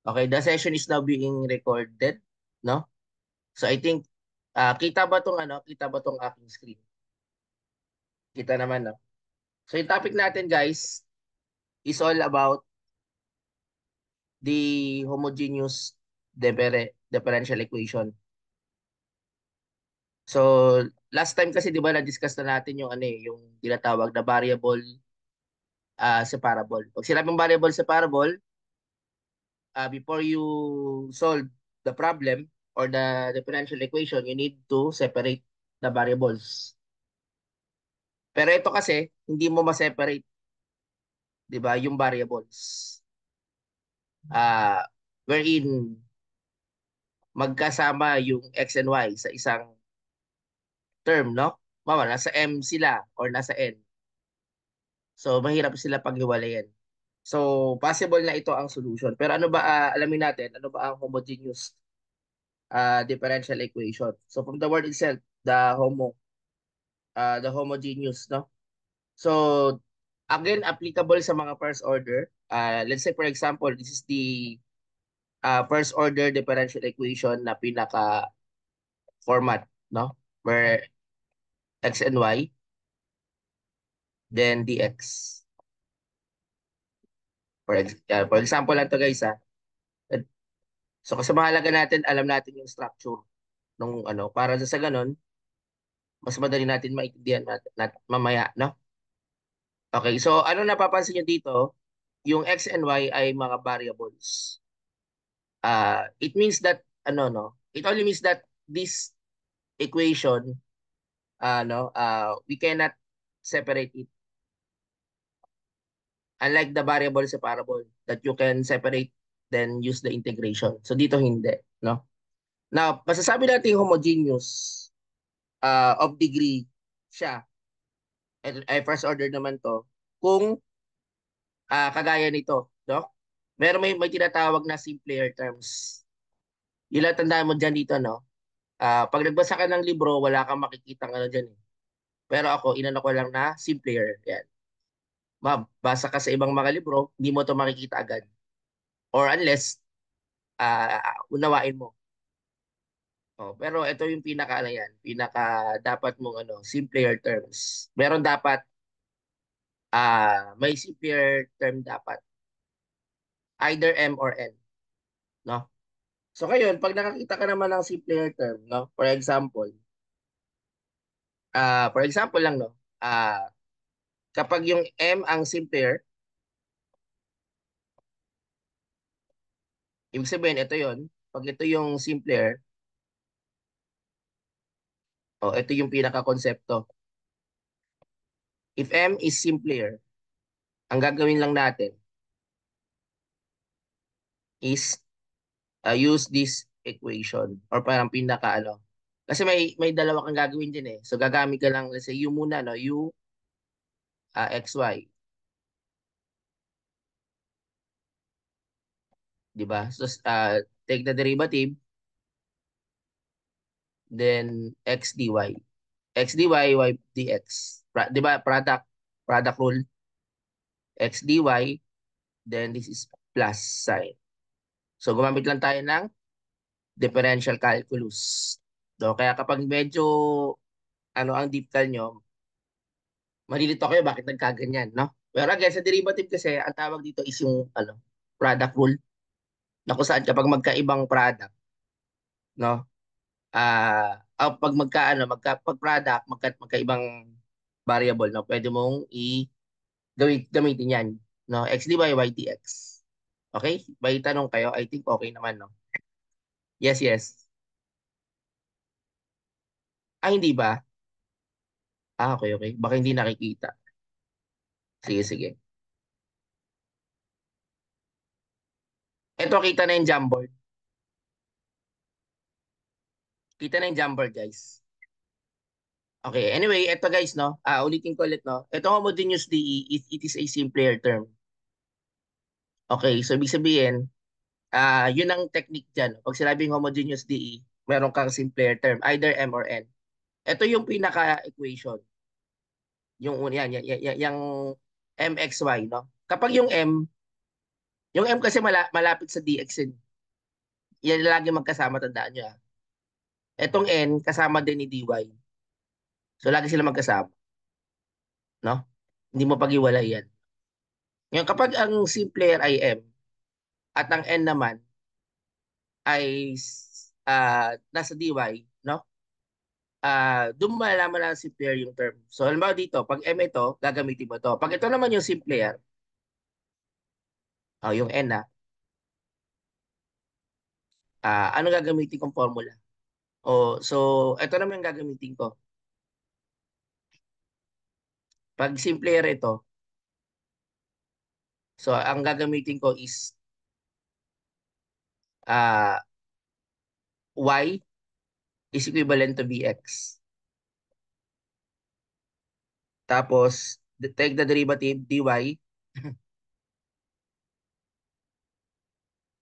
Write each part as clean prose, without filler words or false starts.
Okay, the session is now being recorded, no? So I think kita ba tong ano? Kita ba tong aking screen? Kita naman, no? So yung topic natin, guys, is all about the homogeneous differential equation. So last time kasi 'di ba na-discuss na natin yung ano yung tinatawag na variable separable. Pag sinabing variable separable, before you solve the problem or the differential equation, you need to separate the variables. Pero ito kasi, hindi mo ma-separate, 'di ba, yung variables. Ah, wherein magkasama yung x and y sa isang term, no? Mama, nasa m sila or nasa n. So, mahirap sila paghiwalayan. So, possible na ito ang solution. Pero ano ba, alamin natin, ano ba ang homogeneous differential equation? So, from the word itself, the homogeneous, no? So, again, applicable sa mga first order. Let's say, for example, this is the first order differential equation na pinaka format, no? Where x and y, then dx. For example lang to, guys, ha. So kasi mahalaga natin, alam natin yung structure nung ano, para sa ganun, mas madali natin maintindihan mamaya, no? Okay, so ano napapansin nyo dito? Yung x and y ay mga variables. It means that, ano, no? It only means that this equation, no, we cannot separate it. Unlike the variable separable that you can separate then use the integration. So dito hindi, no? Now, masasabi natin homogeneous of degree siya. Ay first order naman to kung kagaya nito, no? May tinatawag na simpler terms. Yung lang tandaan mo dyan dito, no? Pag nagbasa ka ng libro, wala kang makikita ano dyan eh. Pero ako, inano ko lang na simpler. Yan. Mabasa ka sa ibang mga libro, hindi mo to makikita agad. Or unless, unawain mo. Oh, pero ito yung pinaka ano yan, pinaka dapat mong ano, simpler terms. Meron dapat may simpler term dapat. Either M or N, no? So ngayon, pag nakakita ka naman ng simpler term, no? For example lang, no? Kapag yung M ang simpler, ibig sabihin ito yon. Pag ito yung simpler, ito yung pinaka-konsepto. If M is simpler, ang gagawin lang natin is use this equation or parang pinaka ano. Kasi may dalawa kang gagawin din eh. So gagamit ka lang, let's say, U muna, no? U, XY. Di ba? So, take the derivative, then x dy. X dy, y dx. Di ba? Product rule. X dy, then this is plus sign. So, gumamit lang tayo ng differential calculus. So, kaya kapag medyo ano ang deep cal nyo, malilito kayo bakit nagkaganyan, no? Pero again, sa derivative kasi, ang tawag dito is yung ano, product rule na kung saan kapag magkaibang product, no? Pag pag product, magkaibang variable, no? Pwede mong gamitin yan, no? X dy, y dx. Okay? May tanong kayo, I think okay naman, no? Yes, yes. Hindi ba? Okay, okay. Baka hindi nakikita. Sige, sige. Ito, kita na yung Jamboard. Kita na yung Jamboard, guys. Okay, anyway, ito guys, no? Ulitin ko ulit, no? Ito homogeneous DE, it is a simpler term. Okay, so ibig sabihin, yun ang technique dyan. Pag sinabing homogeneous DE, meron kang simpler term, either M or N. Ito yung pinaka-equation. Yung yan, yung MXY, no? Kapag yung M, Yung M kasi malapit sa DX yun. Yan lagi magkasama, tandaan nyo. Etong N, kasama din ni DY. So, lagi sila magkasama. No? Hindi mo pag-iwalay yan. Ngayon, kapag ang simpler ay M at ang N naman ay nasa DY, no? Doon mo malalaman na simpler yung term. So, halimbawa dito, pag M ito, gagamitin mo to. Pag ito naman yung simpler, yung N ano gagamitin kong formula? So, ito naman yung gagamitin ko. Pag simpler ito, so ang gagamitin ko is uh, Y is equivalent to BX. Tapos, take the derivative, dy.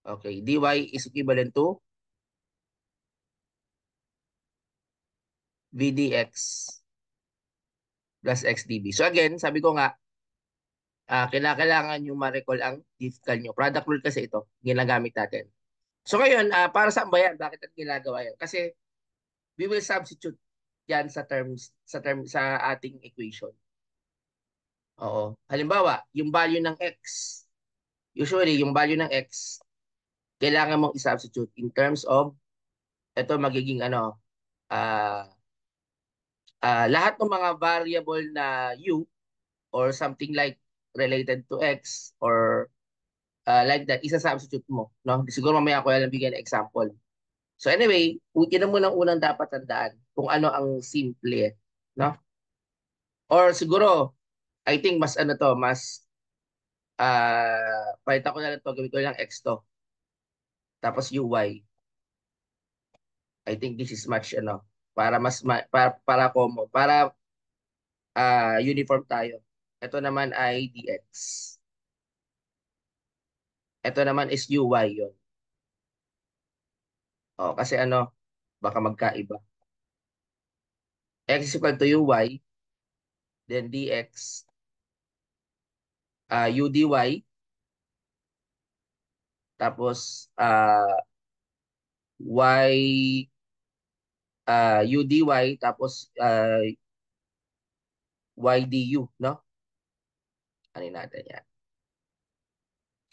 Okay, dy is equivalent to VDX plus XDB. So again, sabi ko nga, kailangan nyo ma-recall ang difficulty nyo. Product rule kasi ito, ginagamit natin. So ngayon, para saan ba yan? Bakit natin ginagawa yan? Kasi we will substitute yan sa ating equation. Oo. Halimbawa, yung value ng x, usually yung value ng x, kailangan mong i-substitute in terms of, ito magiging uh, lahat ng mga variable na u or something like related to x or like that, isa-substitute mo. No? Siguro mamaya ako lang bigyan ng example. So anyway, yun na muna ang unang dapat tandaan kung ano ang simple. No? Or siguro, I think mas mas palitan ko na lang to, gawin ko lang x to. Tapos uy. I think this is much para para common, para uniform tayo. Ito naman ay dx. Ito naman is uy yon. Kasi baka magkaiba. X is equal to uy, then dx, udy, tapos y, udy, tapos ydu, no? Ano natin yan?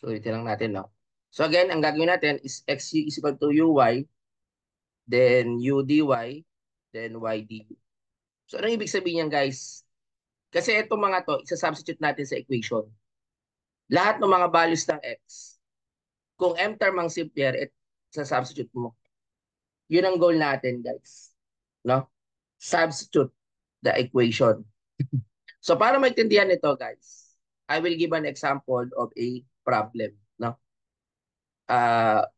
So, ito lang natin, no? So, again, ang gagawin natin is x is equal to uy, then udy, then ydu. So, anong ibig sabihin yan, guys? Kasi itong mga to, isa-substitute natin sa equation. Lahat ng mga values ng x, kung m term ang simpler, isa-substitute mo. Yun ang goal natin, guys. No? Substitute the equation. So, para maintindihan ito, guys, I will give an example of a problem. No?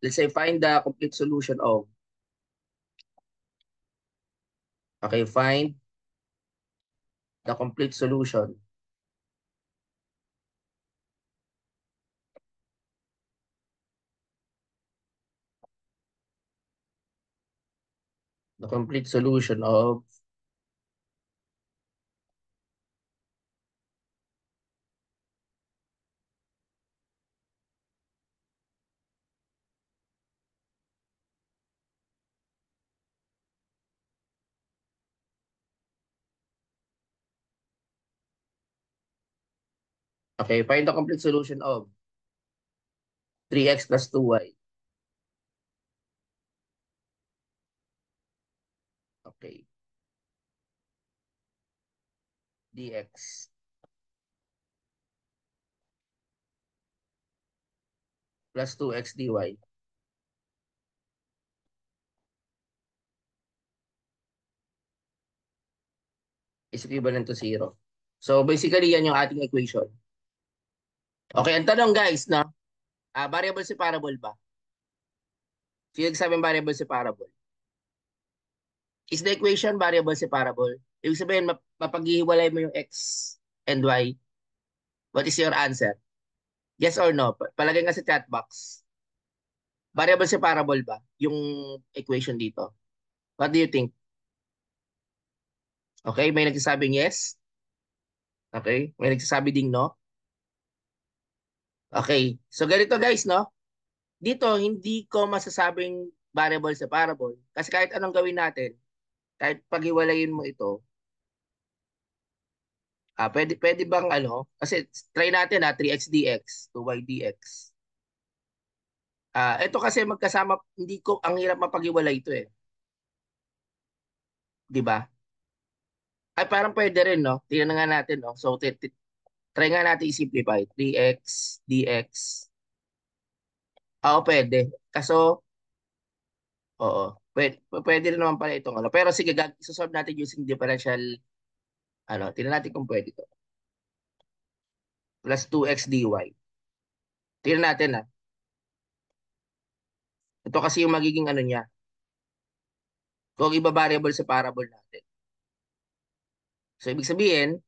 Let's say, find the complete solution of, okay, find the complete solution the complete solution of okay, find the complete solution of 3x plus 2y. Okay. Dx plus 2x dy is equivalent to 0. So basically, yan yung ating equation. Okay, ang tanong guys, no? Variable separable ba? Sino nagsabing variable separable? Is the equation variable separable? Ibig sabihin, mapaghihiwalay mo yung x and y. What is your answer? Yes or no? Palagay nga sa chat box. Variable separable ba yung equation dito? What do you think? Okay, may nagsasabing yes. Okay, may nagsasabi ding no. Okay. So ganito guys, no? Dito, hindi ko masasabing variable separable. Kasi kahit anong gawin natin, kahit paghiwalayin mo ito, pwede bang ano, kasi try natin 3x dx, 2y dx. Ito kasi magkasama, hindi ko, ang hirap mapaghiwalay ito eh. Di ba? Ay, parang pwede rin, no? Tingnan nga natin, no? So, try nga natin i-simplify. 3x dx. Oo, pwede. Kaso, oo. Pwede rin naman pala itong ano. Pero sige, isosolve natin using differential, ano, tingnan natin kung pwede to. Plus 2x dy. Tingnan natin, ha. Ito kasi yung magiging ano niya. Kung iba variable sa parable natin. So, ibig sabihin,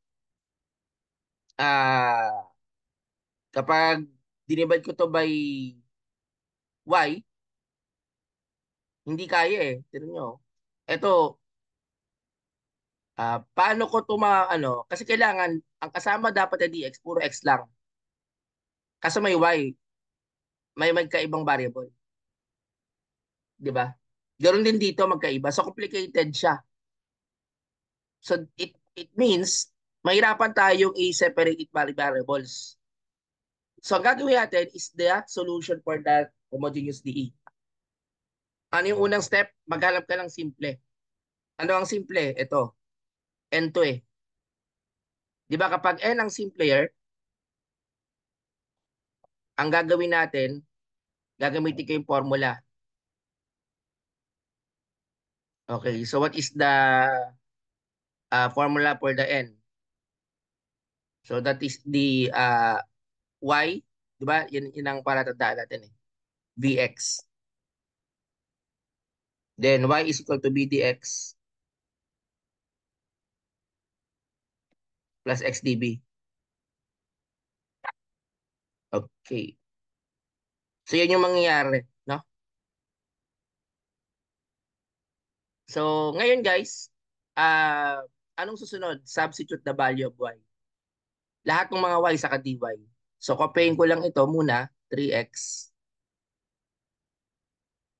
ah, kapag dinivide ko to by y, hindi kaya eh. Tignan nyo. Ito, paano ko to ano, kasi kailangan, ang kasama dapat ay dx, puro x lang. Kaso may y, may magkaibang variable. Di ba? Ganoon din dito magkaiba. So, complicated siya. So, it means, mahirapan tayong i-separate it by variables. So, ang gagawin natin is the solution for that homogeneous DE. Ano yung unang step? Maghanap ka ng simple. Ano ang simple? Ito, N2 eh. Di ba kapag N ang simpler, ang gagawin natin, gagamitin ko yung formula. Okay, so what is the formula for the N? So that is the Y, di ba? Yun ang palatandaan natin eh. Vx. Then Y is equal to BDX plus XDB. Okay. So yan yung mangyayari, no? So ngayon guys, anong susunod? Substitute the value of Y. Lahat ng mga Y sa dy. So copying ko lang ito muna, 3x.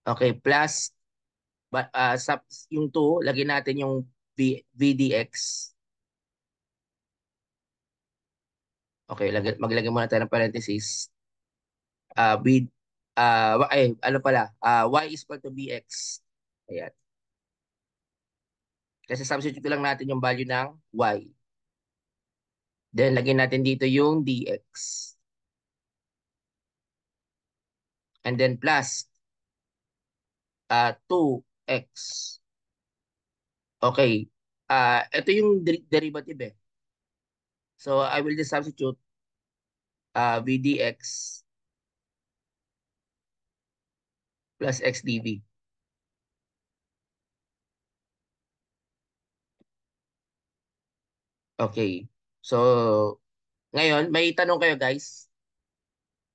Okay, plus yung 2, lagyan natin yung VDX. Okay, maglagay muna tayo ng parenthesis. V, ano pala, Y is equal to BX. Ayan. Kasi substitute lang natin yung value ng Y. Then, lagyan natin dito yung DX. And then plus 2X. Okay. Ito yung derivative eh. So, I will just substitute VDX plus XDV. Okay. So, ngayon, may tanong kayo guys.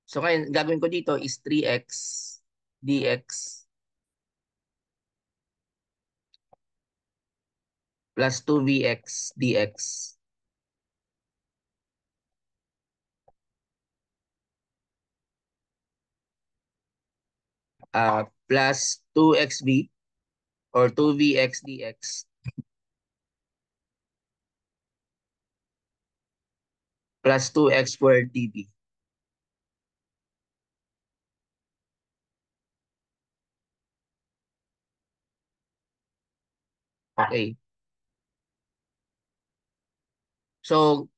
So, ngayon, gagawin ko dito is 3x dx plus 2vx dx plus 2xv or 2vx dx plus 2x squared dv. Okay. So,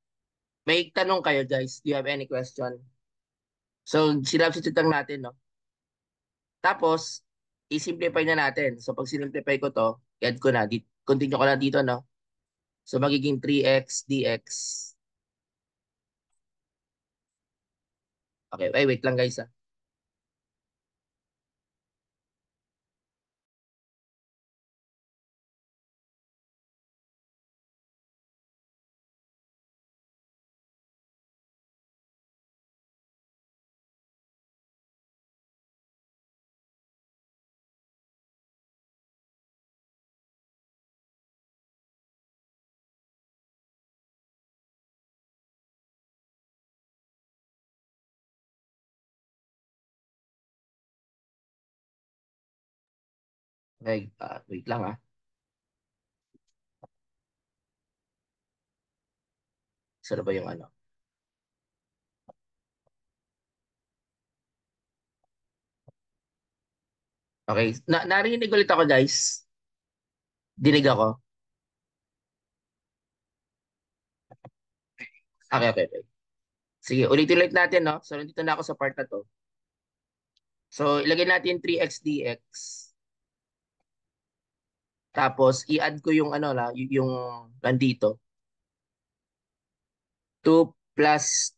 may tanong kayo guys. Do you have any question? So, sinubstitute lang natin, no? Tapos, i-simplify na natin. So, pag sinimplify ko to, add ko na. Continue ko na dito, no? So, magiging 3x dx. Okay, wait lang guys, ah. Okay, wait lang ah. Saan ba yung ano? Okay, narinig ulit ako guys. Dinig ako. Okay, okay, okay. Sige, ulit-ulit natin, no? So, nandito na ako sa part na to. So, ilagay natin 3x dx. Tapos, i-add ko yung ano na, yung nandito. 2 plus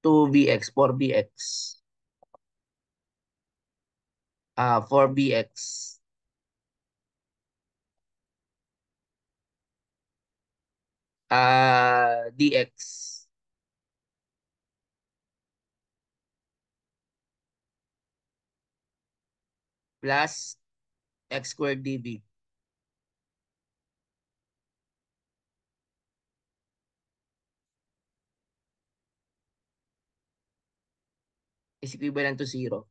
2bx, 4bx. 4bx. Dx. Plus x squared dv is equivalent to 0.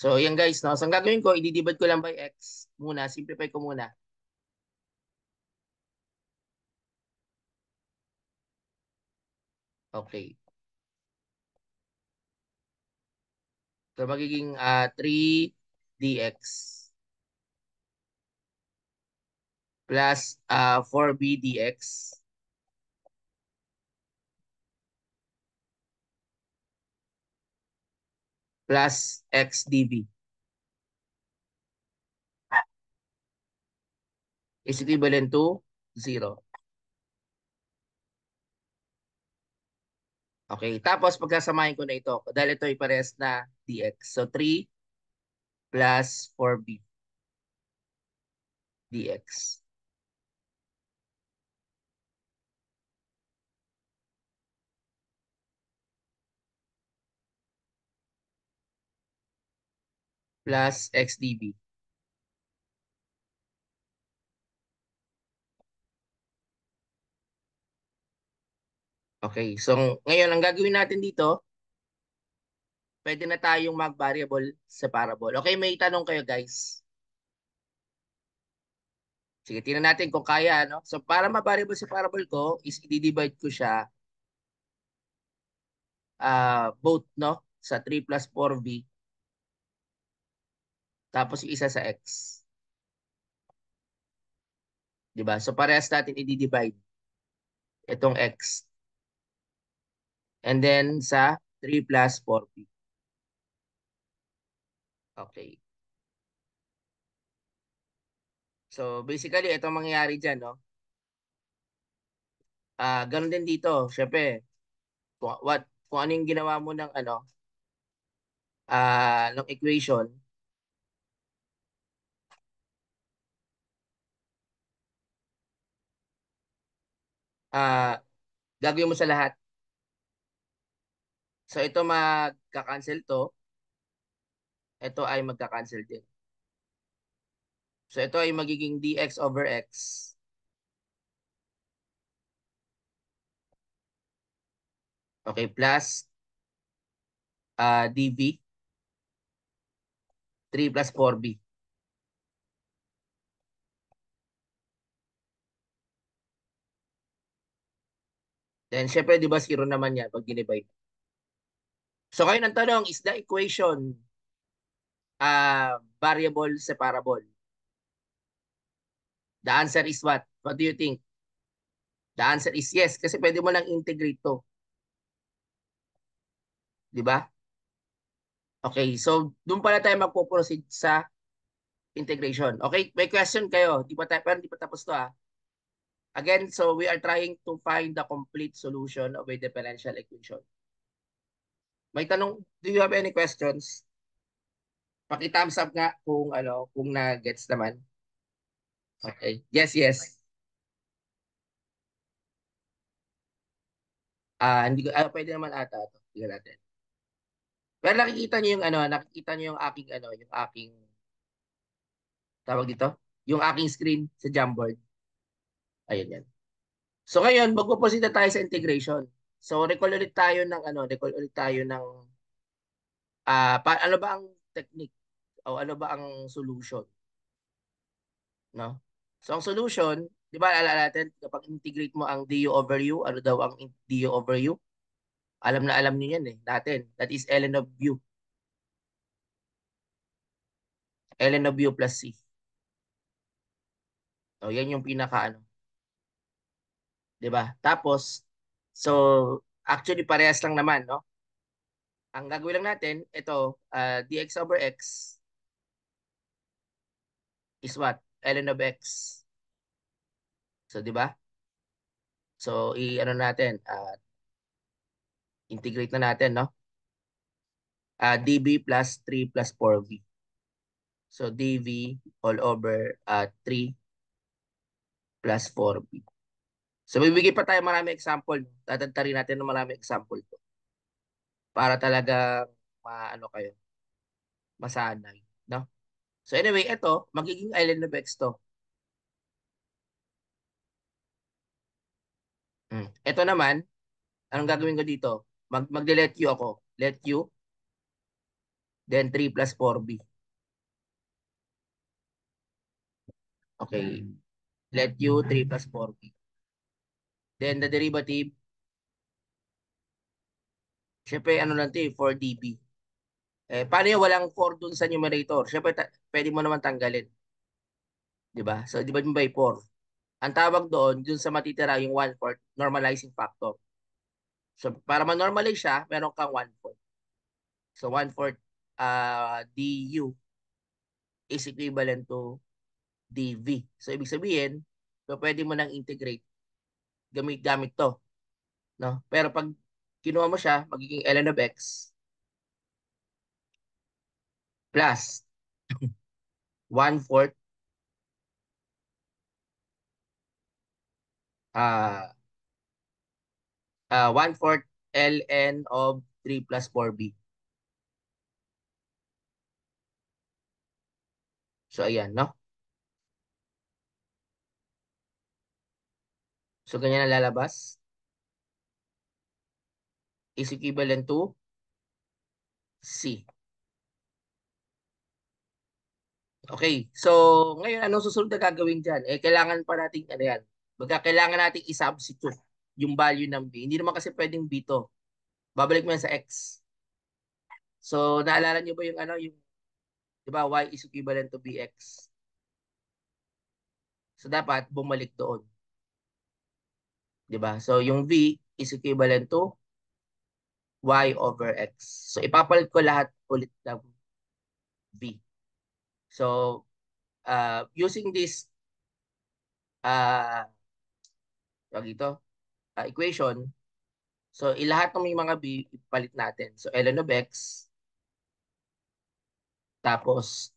So, yan guys, no? So, ang gagawin ko, i-divide ko lang by x muna. Simplify ko muna. Okay. So, magiging 3 dx plus 4b dx plus x dv is equivalent to 0. Okay. Tapos, pagkasamahin ko na ito, dahil ito ay parehas na dx. So, 3 plus 4b dx plus x dv. Okay. So, ngayon, ang gagawin natin dito, pwede na tayong mag-variable separable. Okay, may tanong kayo guys. Sige, tingnan natin kung kaya, no? So, para ma-variable separable ko, is i-divide ko siya both, no? Sa 3 plus 4b, tapos yung isa sa x. Di ba? So, parehas natin i-divide itong x. And then sa 3 plus 4b. Okay. So, basically, itong mangyayari dyan, no? Ganun din dito. Siyempre, kung ano yung ginawa mo ng, ano, ng equation, ah, gagawin mo sa lahat. So, ito magka-cancel to. Ito ay magka-cancel din. So, ito ay magiging dx over x. Okay, plus dv 3 plus 4b. Then, syempre, di ba, zero naman yan pag dinivide. So, ngayon ang tanong, is the equation variable separable? The answer is what? What do you think? The answer is yes, kasi pwede mo lang integrate to. Di ba? Okay, so doon pala tayo magpo-proceed sa integration. Okay, may question kayo. Di pa tayo, pero di pa tapos to ah. Again, so we are trying to find the complete solution of a differential equation. May tanong, do you have any questions? Paki-thumbs up nga kung ano, kung na-gets naman. Okay. Yes, yes. Hindi ko, pwede naman ata ito. Tingnan natin. Pero nakikita niyo yung ano, nakikita niyo yung aking ano, yung aking tawag dito, yung aking screen sa Jamboard. Ayun yan. So ngayon, magpo-proceed na tayo sa integration. So recall ulit tayo ng ano, recall ulit tayo ng ano ba ang technique o ano ba ang solution, no? So ang solution, 'di ba alala natin kapag integrate mo ang du over u, ano daw ang du over u? Alam na alam niyo yan eh, natin. That is ln of u. Ln of u plus c. So yan yung pinaka ano, 'di ba? Tapos so actually parehas lang naman, no? Ang gagawin lang natin, ito, dx over x is what? Ln of x. So 'di ba? So i-ano natin, integrate na natin, no? Db plus 3 plus 4b. So dv all over 3 plus 4b. So bibigay pa tayo marami example. Tatantarin natin ng marami example to para talaga maano kayo, masanay, no? So anyway, ito magiging island of x to. Ito naman, anong gagawin ko dito? Magde-let u ako. Let u, then 3 plus 4b. Okay. Let u 3 plus 4b. Then the derivative, syempre ano lang 'to eh, 4db. Paano yung walang 4 dun sa numerator? Syempre, pwede mo naman tanggalin. Di ba? So, divide mo by 4. Ang tawag doon, dun sa matitira yung 1/4, normalizing factor. So, para ma-normalize siya, meron kang 1/4. So, 1/4 du is equivalent to dv. So, ibig sabihin, so pwede mo nang integrate gamit to. No? Pero pag kinuha mo siya, magiging ln of x plus 1/4 uh, 1/4 ln of 3 plus 4b. So, ayan, no? So, ganyan ang lalabas is equivalent to C. Okay. So, ngayon, anong susunod na gagawin dyan? Kailangan pa natin, ano yan, kailangan natin i-substitute yung value ng B. Hindi naman kasi pwedeng B to. Babalik mo yan sa X. So, naalala niyo ba yung ano, yung, di ba, Y is equivalent to BX. So, dapat bumalik doon. Di ba? So, yung V is equivalent to Y over X. So, ipapalit ko lahat ulit ng V. So, using this tawag ito, equation, so ilahat ng may mga b, ipalit natin. So ln of x, tapos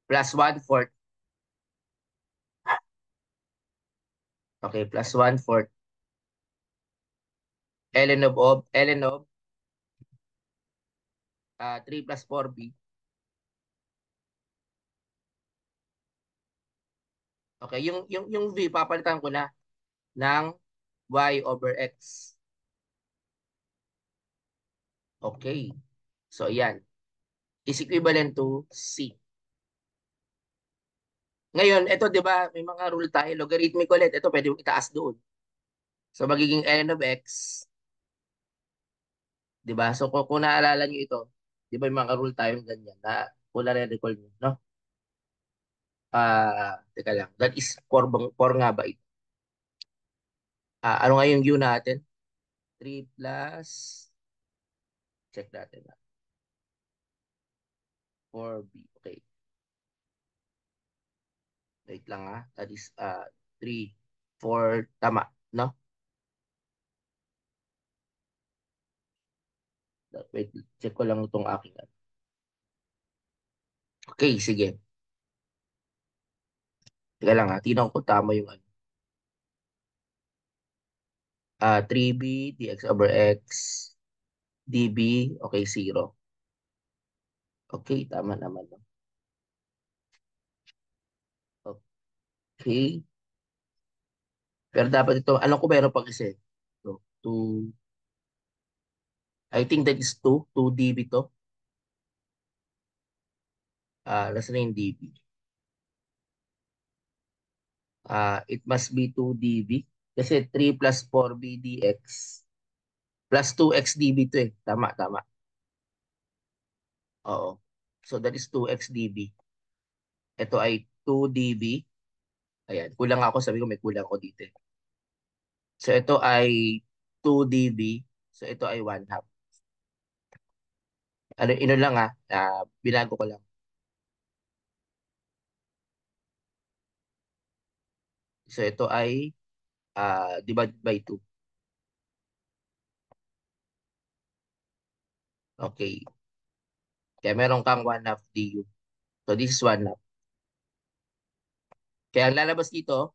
plus 1/4, okay, plus 1/4, ln of 3 plus 4b, okay, yung v, papalitan ko na ng y over x. Okay, so yan, is equivalent to c. Ngayon, ito 'di ba, may mga rule tayo, logarithmic ulit. Ito pwede mong itaas doon. So magiging ln of x, 'di ba? So kung naalala niyo ito, 'di ba may mga rule tayong ganyan na kung na-recall niyo, no? Teka lang. That is for nga ba ito? Ano nga yung u natin? 3 plus, check natin na. 4b. Okay. Wait lang ha. That is 3, 4, tama, no? Wait, check ko lang itong aking. Okay, sige. Teka lang ha. Tinaw ko tama yung ano. 3b dx over x db, okay, 0. Okay, tama naman, no? Okay. Pero dapat ito, alam ko meron pang isa eh. So, 2. I think that is 2 dB to. Nasa na yung dB? It must be 2 dB. Kasi 3 plus 4B dx plus 2x dB to eh. Tama, tama. Oo. So that is 2x dB. Ito ay 2 dB. Ayan, kulang ako. Sabi ko may kulang ako dito eh. So ito ay 2 dB. So ito ay 1 half. Ano, ino lang binago ko lang. So ito ay divided by 2. Okay. Kaya meron kang 1 half du. So this is 1 half. Kaya ang lalabas dito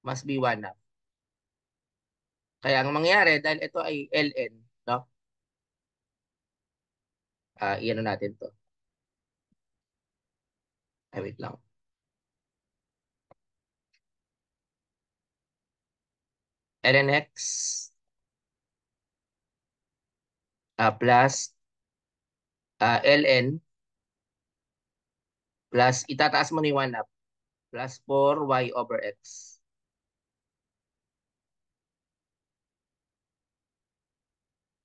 must be 1 half. Kaya ang mangyayari, dahil ito ay ln, no? Iyan natin to. Ay, wait lang. Ln x plus ln plus itataas mo na yung 1 half plus 4y over x.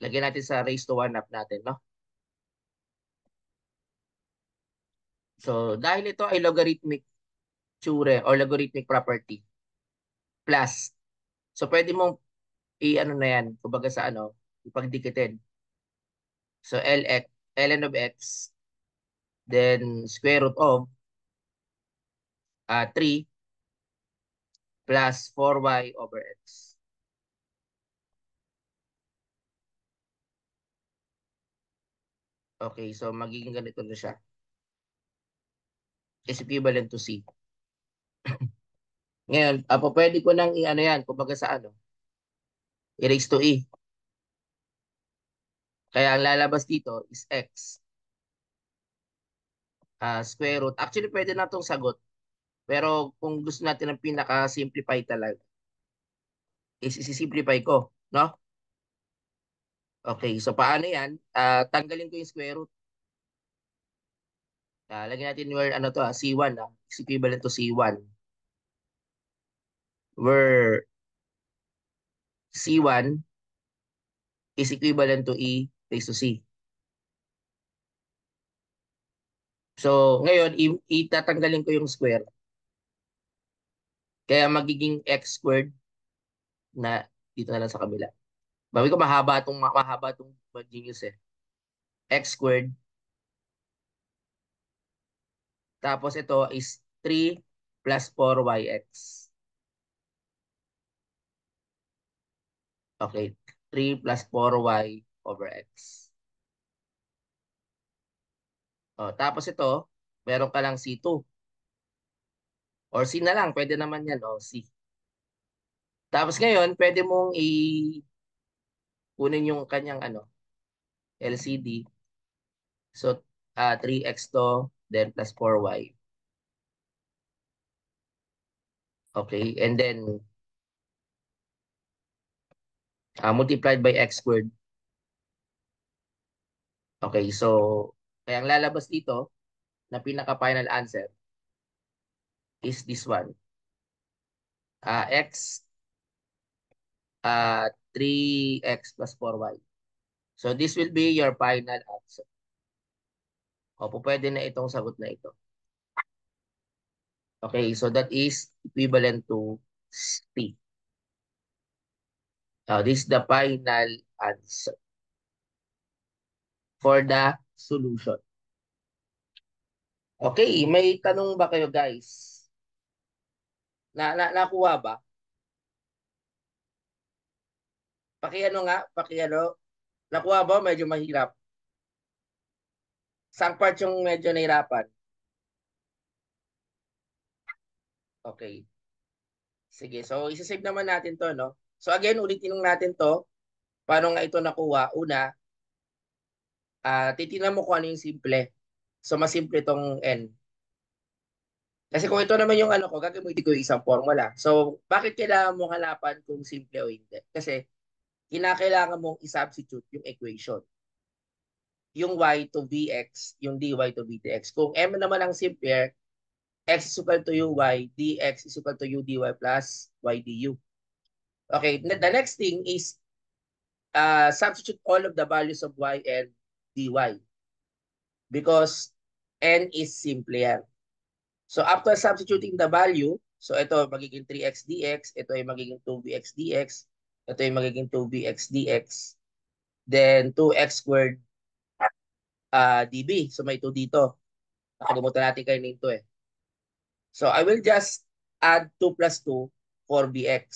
Lagyan natin sa raised to 1 half natin, no? So, dahil ito ay logarithmic theorem or logarithmic property plus. So, pwede mong i-ano na yan, kumbaga sa ano, ipagdikitin. So, ln of x, then square root of 3 plus 4y over x. Okay, so magiging ganito na siya. Is equivalent to C. Ngayon, pwede ko nang i-ano yan, kumbaga sa ano, i-raise to E. Kaya ang lalabas dito is x square root. Actually, pwede na itong sagot. Pero kung gusto natin ng pinaka-simplify talaga, is isi-simplify ko, no? Okay, so paano yan? Tanggalin ko yung square root. Lagyan natin where ano to, C1, is equivalent to C1. Where C1 is equivalent to E raised to C. So, ngayon, itatanggalin ko yung square. Kaya magiging x squared na dito na lang sa kabila. Bawi ko mahaba itong genius eh. X squared. Tapos ito is 3 plus 4yx. Okay, 3 plus 4y over x. Tapos ito, meron ka lang C2. Or C na lang, pwede naman yan, C. Tapos ngayon, pwede mong kunin yung kanyang LCD. So, 3x to, then plus 4y. Okay, and then multiplied by x squared. Okay, so kaya ang lalabas dito na pinaka-final answer is this one. X 3x plus 4y. So this will be your final answer. Opo, pwede na itong sagot na ito. Okay, so that is equivalent to C. This is the final answer for the solution. Okay, may tanong ba kayo guys? Nakuha ba? Pakiano nga, pakiano. Nakuha ba? Medyo mahirap. Saan part yung medyo nahirapan? Okay. Sige, so isa-save naman natin to, no? So again, ulitin lang natin to. Paano nga ito nakuha? Una, titingnan mo kung ano yung simple. So mas simple tong N. Kasi kung ito naman yung ano ko, gagamitin ko yung isang formula. So bakit kailangan mo hanapan kung simple o hindi? Kasi kinakailangan mong i-substitute yung equation. Yung y to vx, yung dy to vdx. Kung m naman ang simple, x is equal to uy, dx is equal to u dy plus y du. Okay, the next thing is substitute all of the values of y and dy because n is simpler. So after substituting the value, so ito magiging 3x dx, ito ay magiging 2bx dx, ito ay magiging 2bx dx, then 2x squared db. So may 2 dito. Nakalimutan natin kayo nito eh. So I will just add 2 plus 2, 4bx.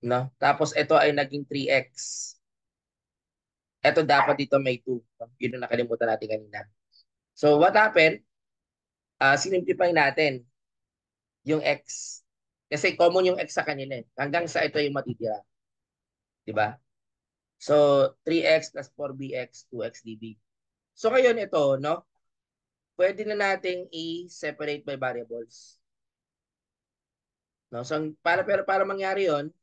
No? Tapos ito ay naging 3x. Ito dapat dito may 2. No? Yun yung nakalimutan natin kanina. So what happened? Sinimplify natin yung x. Kasi common yung x sa kanina eh. Hanggang sa ito yung matitira. Diba? So 3x plus 4bx, 2x db. So ngayon ito, no? Pwede na nating i-separate by variables. No? So para mangyari 'yon,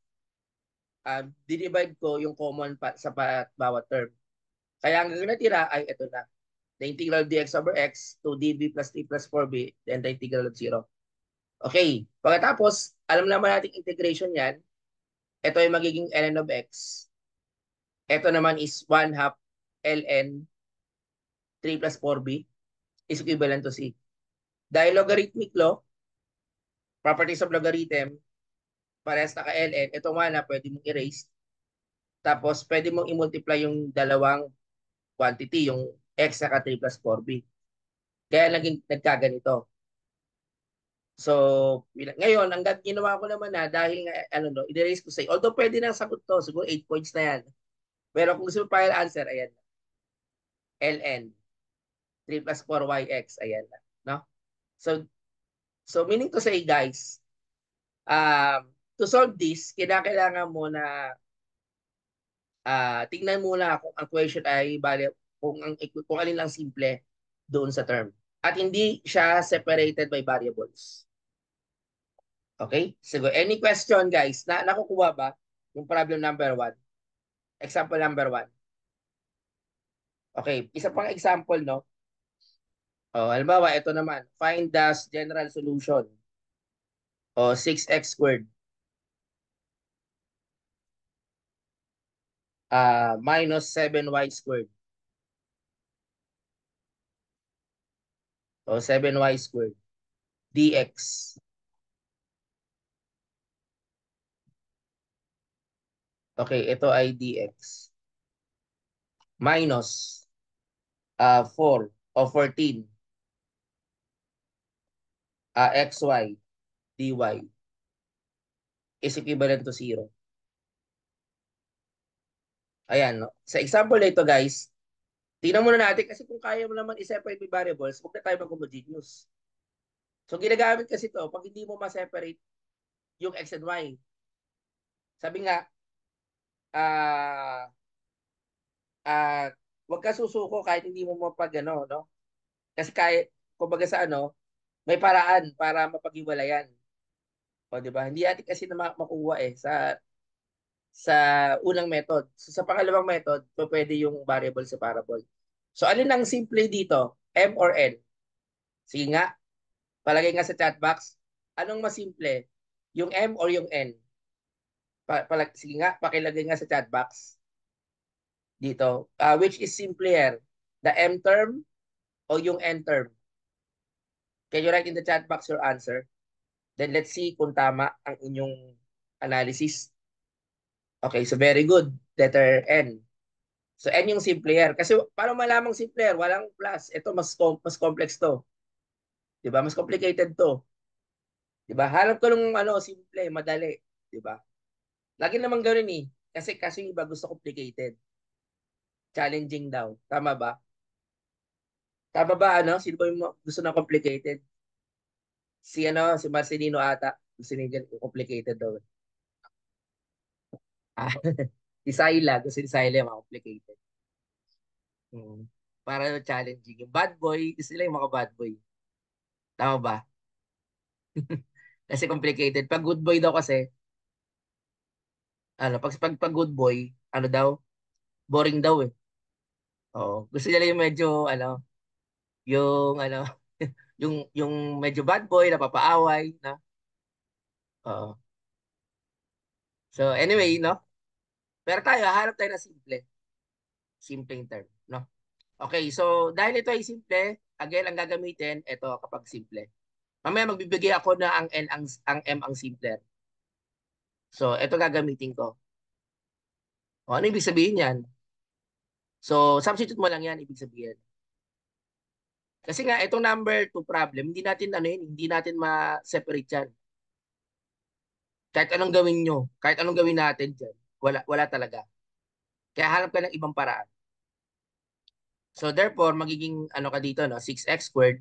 di-divide ko yung common sa bawat term. Kaya ang natira ay ito na. The integral dx over x to db plus 3 plus 4b, then the integral of 0. Okay. Pagkatapos, alam naman natin integration yan. Ito ay magiging ln of x. Ito naman is 1 half ln 3 plus 4b is equivalent to c. Dahil logarithmic law, properties of logarithm, parehas naka-ln, ito 1 na pwede mong erase. Tapos, pwede mong i-multiply yung dalawang quantity, yung x saka 3 plus 4b. Kaya naging nagkaganito. So, ngayon, ang ginawa ko naman na dahil nga, ano no, i-erase ko sa although pwede nang sagot to, siguro 8 points na yan. Pero kung gusto mo final answer, ayan na. ln 3 plus 4yx, ayan na. No? So, meaning to say, guys, to solve this, kinakailangan mo na tingnan muna kung ang question ay kung alin lang simple doon sa term. At hindi siya separated by variables. Okay? So, any question, guys? Nakukuha ba yung problem number 1? Example number 1. Okay, isa pang example, no? Oh, halimbawa, ito naman. Find the general solution. O, 6x squared minus 7y squared. O, 7y squared dx. Okay, ito ay dx. Minus 4 o 14 xy dy is equivalent to 0. Ayan, no? Sa example na ito, guys, tingnan muna natin kasi kung kaya mo naman i-separate by variables, huwag na tayo mag-homogeneous. So, ginagamit kasi ito, pag hindi mo ma-separate yung x and y. Sabi nga, ah, huwag ka susuko kahit hindi mo mapag, ano, no? Kasi kahit, kumbaga sa ano, may paraan para mapag-iwalayan. O, di ba? Hindi natin kasi na makuha eh sa unang method. So, sa pangalawang method, pwede yung variable separable. So, alin ang simple dito? M or N? Sige nga, palagay nga sa chat box. Anong mas simple? Yung M or yung N? Sige nga, pakilagay nga sa chat box. Dito. Which is simpler? The M term o yung N term? Can you write in the chat box your answer? Then let's see kung tama ang inyong analysis. Okay, so very good. Letter N. So N yung simpler. Kasi para malamang simpler, walang plus. Ito mas complex to. 'Di ba? Mas complicated to. 'Di ba? Hanap ko ng ano, simple, madali, 'di ba? Lagi naman ganoon eh. Kasi yung iba gusto complicated. Challenging daw. Tama ba? Tama ba ano? Sino ba yung gusto ng complicated? Si Marcelino ata. Gusto niya complicated daw. Ah, si Syla. Gusto ni Syla yung mga complicated. Hmm. Para challenging. Yung bad boy, gusto nila yung mga bad boy. Tama ba? Kasi complicated. Pag good boy daw kasi, ano, pag good boy, ano daw, boring daw eh. Oo. Gusto nila yung medyo, ano, yung medyo bad boy, napapaaway, na. Oo. So, anyway, no? Pero tayo, hanap tayo ng simple. Simpleng term, no? Okay, so dahil ito ay simple, again, ang gagamitin, ito kapag simple. Mamaya magbibigay ako na ang N ang M ang simple. So, ito gagamitin ko. O, ano ibig sabihin yan? So, substitute mo lang yan, ibig sabihin. Kasi nga, itong number 2 problem, hindi natin, ano yun, hindi natin ma-separate yan. Kahit anong gawin nyo, kahit anong gawin natin dyan, wala talaga. Kaya hanap ka ng ibang paraan. So, therefore, magiging, ano ka dito, no? 6x squared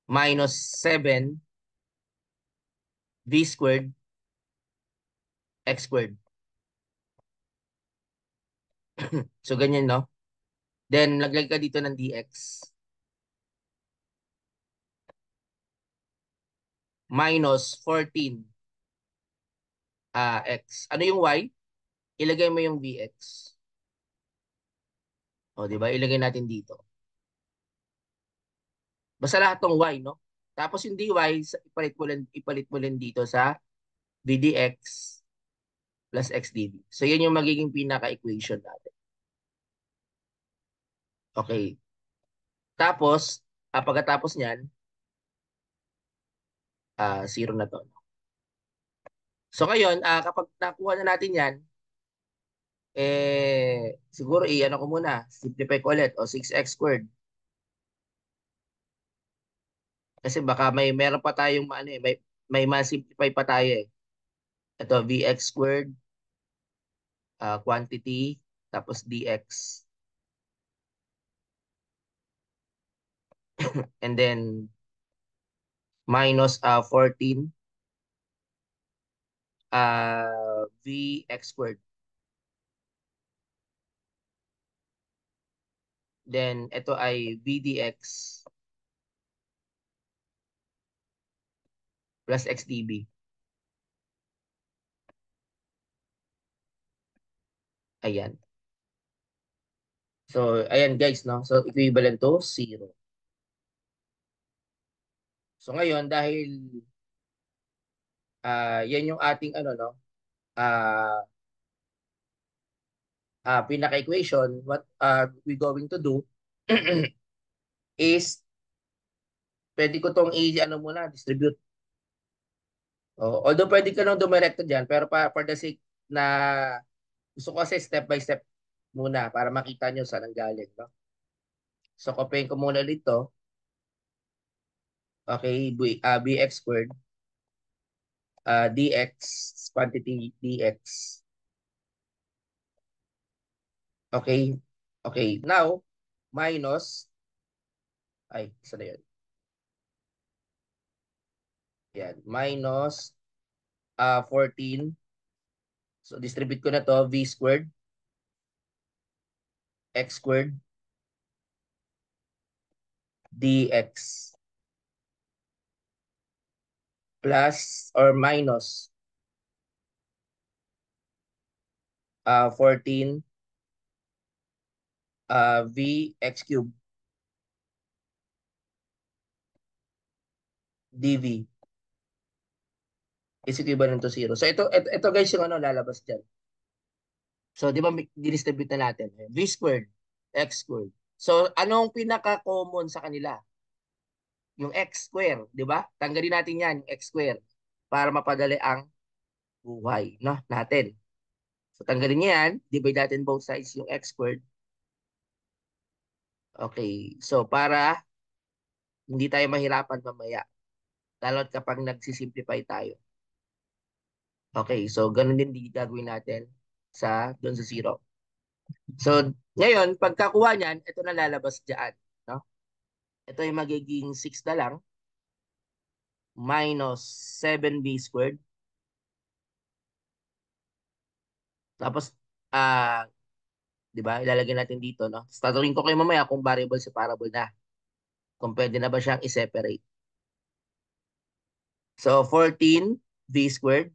minus 7 v squared x squared. So, ganyan, no? Then, laglag ka dito ng dx minus 14 x. Ano yung y? Ilagay mo yung vx. O, di ba? Ilagay natin dito. Basta lahat ng y, no? Tapos yung dy, ipalit mo lang dito sa vdx plus xdv. So, yan yung magiging pinaka-equation natin. Okay. Tapos, pagkatapos niyan, 0 na to. So, ngayon, kapag nakuha na natin yan, siguro, ano ko muna, simplify ko ulit, o 6x squared. Kasi baka meron pa tayong, may ma-simplify pa tayo eh. Ito, vx squared, quantity, tapos dx. And then, minus 14 vx squared. Then, ito ay vdx plus xdb. Ayan. So, ayan guys, no? So, equivalent to 0. So, ngayon, dahil yan yung ating ano, no? Ah, pinaka-equation, what are we going to do is, pwede ko tong ano muna, distribute. Although pwede ka nang dumirekto dyan, pero for the sake na gusto ko kasi step by step muna para makita nyo saan ang galing. No? So, copying ko muna dito. Okay, bx squared, dx, quantity dx. Okay, okay. Now, minus, isa na yun. Yan, minus 14. So, distribute ko na to, v squared, x squared, dx. Plus or minus 14 v x cube dv is equivalent to 0. So ito guys yung ano lalabas diyan. So di ba distribute na natin v squared x squared. So anong pinaka-common sa kanila? Yung x square, di ba? Tanggalin natin yan, yung x square para mapadali ang buhay, no? Natin. So tanggalin niya yan, divide natin both sides yung x squared. Okay. So para hindi tayo mahirapan mamaya. Lalo kapag nagsisimplify tayo. Okay, so ganun din gagawin natin doon sa 0. So, ngayon, pagkakuha niyan, ito na lalabas diyan, no? Ito yung magiging 6 na lang minus 7b squared. Tapos, ah, di ba? Ilalagay natin dito, no? Tatanungin ko kayo mamaya kung variable separable na. Kung pwede na ba siyang i-separate. So, 14 v squared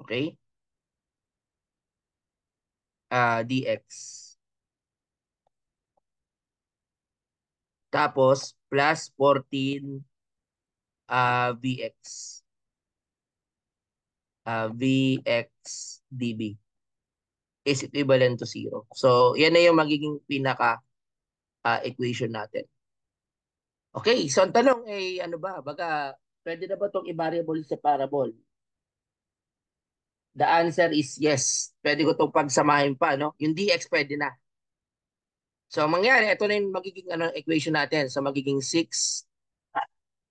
Okay? Dx. Tapos, plus 14 Vx. Vx dB is equivalent to 0. So, yan na yung magiging pinaka equation natin. Okay, so ang tanong ay ano ba? Baga, pwede na ba itong i-variable separable? The answer is yes. Pwede ko itong pagsamahin pa, no? Yung dx pwede na. So, ang mangyari, ito na yung magiging equation natin. So, magiging 6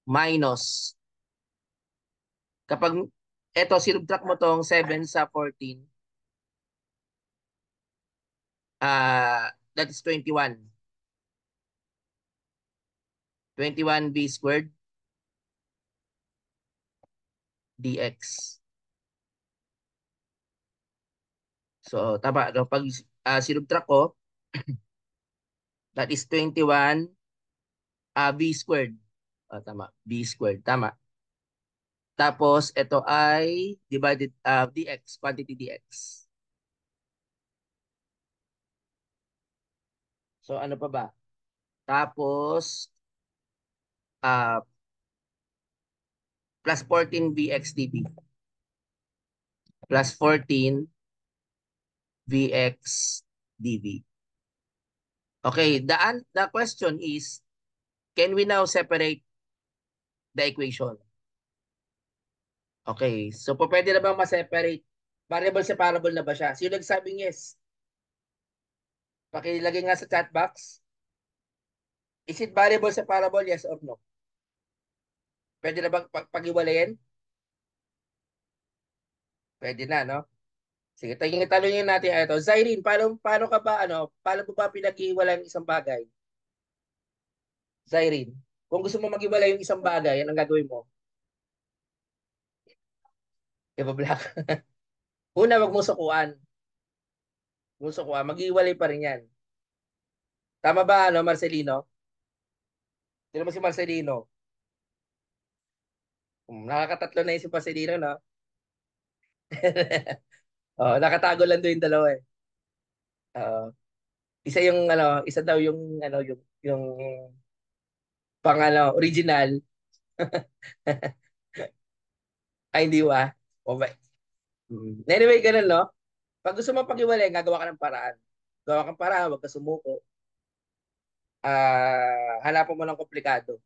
minus, kapag ito, sinubtract mo tong 7 sa 14, that is 21. 21 b squared dx. So, tama. No? Pag sinubtract ko, that is 21 b squared. Tama. B squared. Tama. Tapos, ito ay divided dx, quantity dx. So, ano pa ba? Tapos, uh, plus 14 vx dv. Plus 14 vx dv. Okay, the question is, can we now separate the equation? Okay, so po pwede na bang ma-separate? Variable separable na ba siya? Sino nagsabing yes? Pakilagay nga sa chat box. Is it variable separable, yes or no? Pwede na bang pag-iwalayin? Pwede na, no? Sige, tanongin natin ito. Zyrene, paano ka ba, paano mo ba pinag-iwala yung isang bagay? Zyrene, kung gusto mo mag-iwala yung isang bagay, anong gagawin mo? Iba-black. Una, wag mo sukuan. Kung sukuan, mag-iwalay pa rin yan. Tama ba, Marcelino? Sino mo si Marcelino? Nakakatatlo na yung si Marcelino, no? Oh, nakatago lang doon yung dalawa eh. Isa yung isa daw yung yung pang original. Ay hindi ba? O ba? Anyway, ganun no. Pag gusto mo pag-iwalay, gagawa ka ng paraan. Gawa kang paraan, wag ka sumuko. Hanapan mo ng komplikado.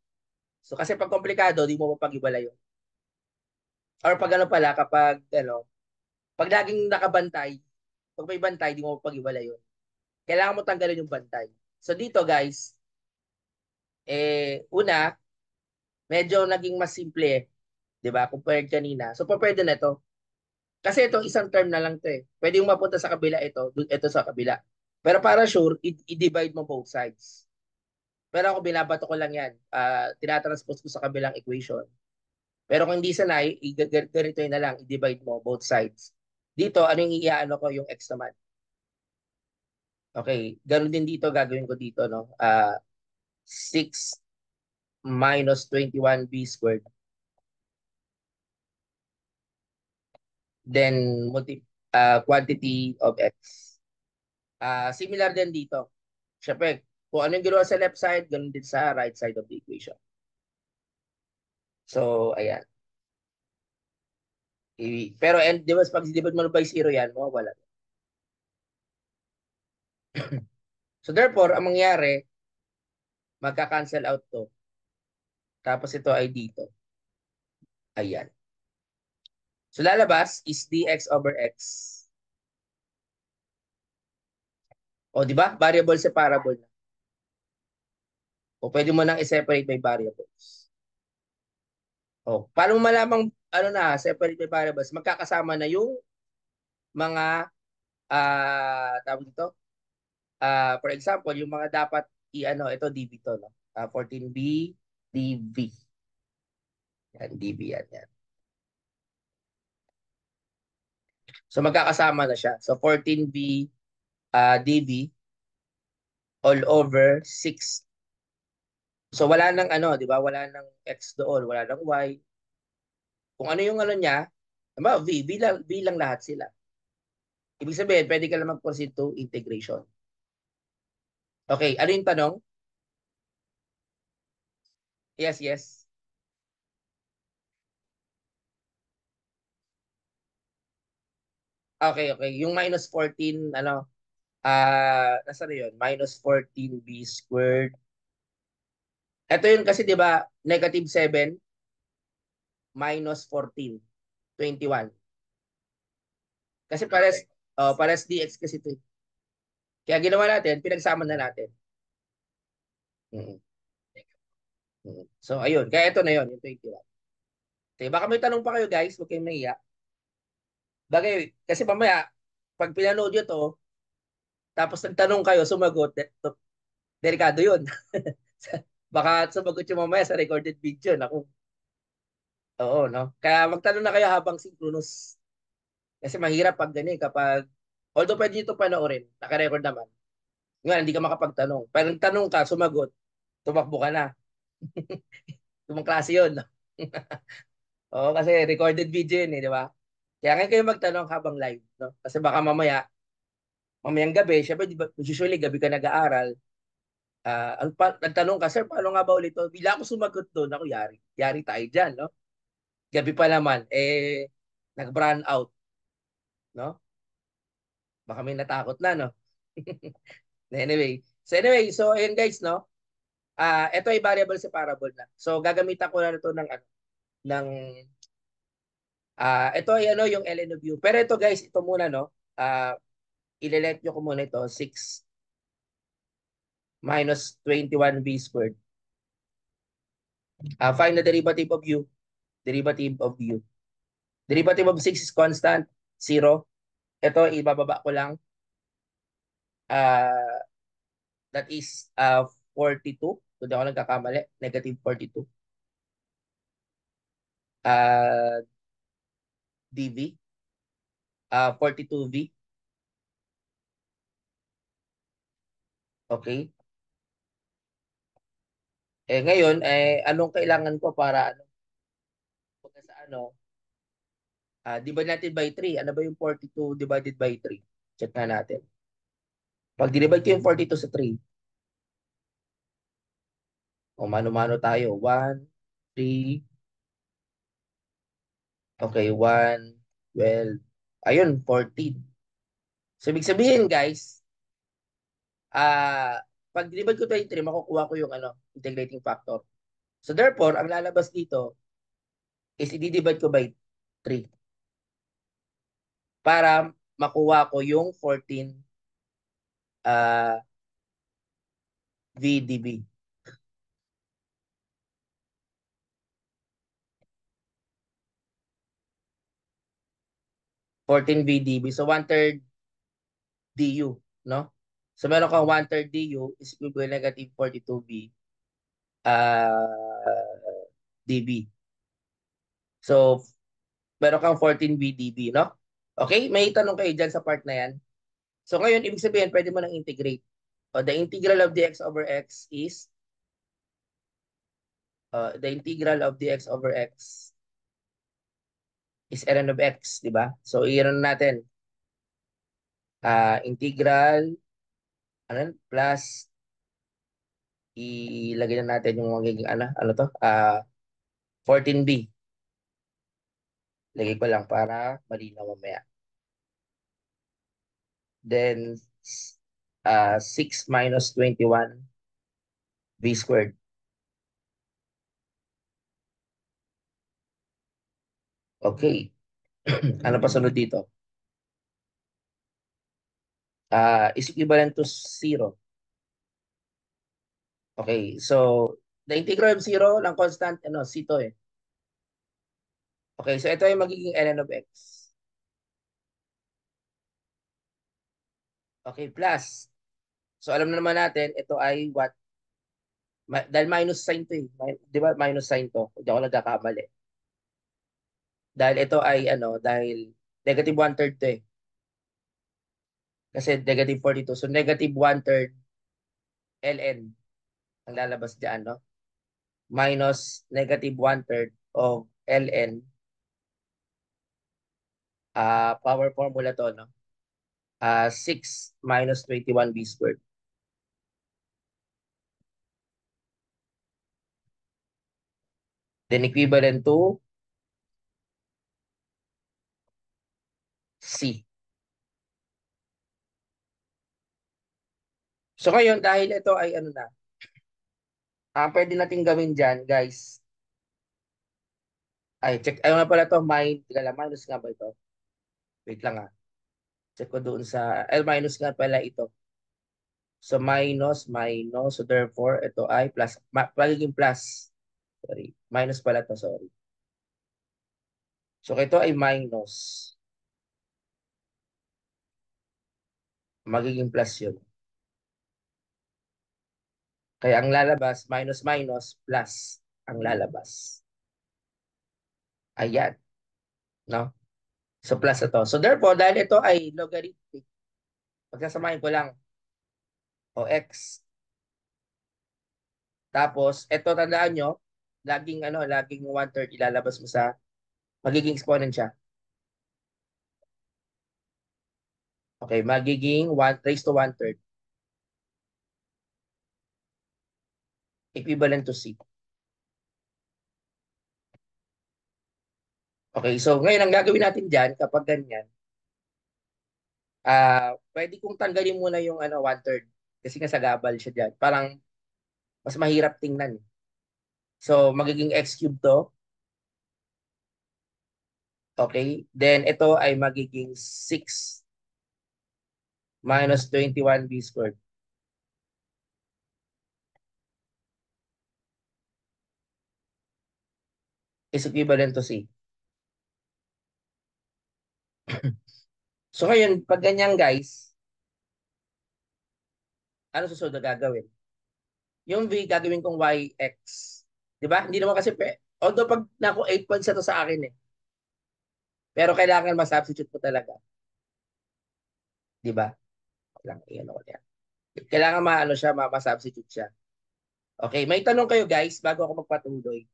So kasi pag komplikado, di mo mapag-iwalay yun. Or pag pala, kapag pag laging nakabantay, pag may bantay, di mo mapag-iwalay yun. Kailangan mo tanggalin yung bantay. So dito guys, una, medyo naging mas simple eh. 'Di ba? Compared kanina. So, pwede na ito. Kasi ito, isang term na lang 'to eh. Pwede yung mapunta sa kabila ito sa kabila. Pero para sure, i-divide mo both sides. Pero ako binabato ko lang yan. Tinatranspose ko sa kabilang equation. Pero kung hindi sanay, ganito na lang, i-divide mo both sides. Dito, ano yung iaano ko? Yung x naman. Okay, ganun din dito, gagawin ko dito, no? 6 minus 21b squared. Then, quantity of x. Similar din dito. Siyempre, kung ano yung ginawa sa left side, ganun din sa right side of the equation. So, ayan. Pero, and, di ba, pag divide mo by 0 yan, mawawala. So, therefore, ang mangyari, magka-cancel out to. Tapos ito ay dito. Ayan. So, lalabas is dx over x. O, di ba? Variable separable na. O, pwede mo nang i-separate by variables. O, paano mo malamang, separate by variables? Magkakasama na yung mga, tawag dito, for example, yung mga dapat ito dB to, no? 14B dV. Yan, dB yan. So magkakasama na siya. So 14B dV all over 6. So wala nang 'di ba? Wala nang x doon, wala nang y. Kung ano yung niya, Diba? V lang lahat sila. Ibig sabihin, pwede ka lang mag-proceed to integration. Okay, ano yung tanong? Yes, yes. Okay, okay. Yung minus 14, ano, nasa na yun? Minus 14b squared. Ito yun kasi, di ba, negative 7 minus 14, 21. Kasi pares dx kasi ito. Kaya ginawa natin, pinagsama na natin. Mm, mm. So, ayun. Kaya ito na yun, yung 21. Okay, baka may tanong pa kayo, guys. Huwag kayong mahiya. Bagay, kasi mamaya, pag pinanood nyo to, tapos nagtanong kayo, sumagot, delikado yun. Baka sumagot yung mamaya sa recorded video. Naku, oo, no? Kaya magtanong na kayo habang synchronous. Kasi mahirap pag ganun, kapag, although pwede nyo ito panoorin, naka-record naman. Ngayon, hindi ka makapagtanong. Pag nagtanong ka, sumagot, tumakbo ka na. Tumang klase yun. No? Oo, kasi recorded video yun, di ba? Kaya ngayon kayo magtanong habang live, no? Kasi baka mamayang gabi, syempre, di ba, usually gabi ka nag-aaral, nagtanong ka, sir, paano nga ba ulit to? Bila ako sumagot doon, ako yari. Yari tayo dyan, no? Gabi pa naman, nag-brown out, no? Baka may natakot na, no? So ayun guys, no? Ito ay variable separable na. So gagamitan ko na ito ng ano, ng ito ay ano yung ln of u. Pero ito guys, ito muna no. Ile-let nyo ko muna ito 6 minus 21b squared. Find the derivative of u. Derivative of u. Derivative of 6 is constant, 0. Ito ibababa ko lang. Uh, that is 42. Kung di ako nagkakamali, negative 42. Uh, dv. 42v. Okay. Ngayon, anong kailangan ko para ano? Pagka sa ano, divide natin by 3. Ano ba yung 42 divided by 3? Check na natin. Pag dinivide ko yung 42 sa 3, o mano-mano tayo. 1, 3, okay, 1, 12. Ayun, 14. So, ibig sabihin, guys, pag dinivide ko 23, makukuha ko yung ano, integrating factor. So, therefore, ang lalabas dito is i-divide ko by 3 para makuha ko yung 14 uh, VDB. 14 VDB. So, 1/3 DU, no? So, meron kang 1/3 DU is equal to negative 42 V DB. So, meron kang 14 VDB, no? Okay? May tanong kayo dyan sa part na yan. So, ngayon, ibig sabihin, pwede mo nang integrate. The integral of dx over x is the integral of dx over x is ln of x, di ba? So, i-run natin. Integral ano, plus ilagay na natin yung magiging ano to? 14b. Lagay ko lang para malinaw mamaya. Then 6 minus 21 b squared. Okay. Ano pa sunod dito? Is equivalent to 0. Okay. So, the integral of 0 ng constant, ano, c to eh. Okay. So, ito yung magiging ln of x. Okay. Plus. So, alam na naman natin, ito ay what? Dahil minus sign to eh. Di ba minus sign to? Hindi ako nagkakamali. Dahil ito ay ano, dahil negative 1/3 to eh. Kasi negative 42. So, negative 1/3 ln ang lalabas dyan, no? Minus negative 1/3 of ln Power formula to, no? 6 minus 21 b squared. Then equivalent to C. So ngayon, dahil ito ay ano na, pwede natin gawin dyan, guys. Ay, check. Ayun nga pala to, teka lang, minus nga ba ito? Wait lang ah. Check ko doon sa, minus nga pala ito. So minus. So therefore, ito ay plus. Magiging plus. Sorry. Minus pala to, sorry. So ito ay minus. Magiging plus yun. Kaya ang lalabas, minus minus, plus ang lalabas. Ayan. No? So plus ito. So therefore, dahil ito ay logarithmic, pagsasamahin ko lang o x. Tapos, ito tandaan nyo, laging 1/3 ilalabas mo sa magiging exponent siya. Okay, magiging 1 raised to 1/3 equivalent to C. Okay, so ngayon ang gagawin natin diyan kapag ganyan, pwede kong tanggalin muna yung 1/3 kasi nga sagabal siya diyan. Parang mas mahirap tingnan. So magiging x cube to. Okay? Then ito ay magiging 6 minus 21 b squared is equivalent to C. So ngayon, pag ganyan guys, ano susunod na gagawin? Yung V gagawin kong YX. 'Di ba? Hindi naman kasi although pag nako 8 points na to sa akin eh. Pero kailangan ma-substitute mo talaga, 'di ba? Lang iyan ako yan. Kailangan maano siya, ma-substitute siya. Okay, may tanong kayo guys bago ako magpatuloy.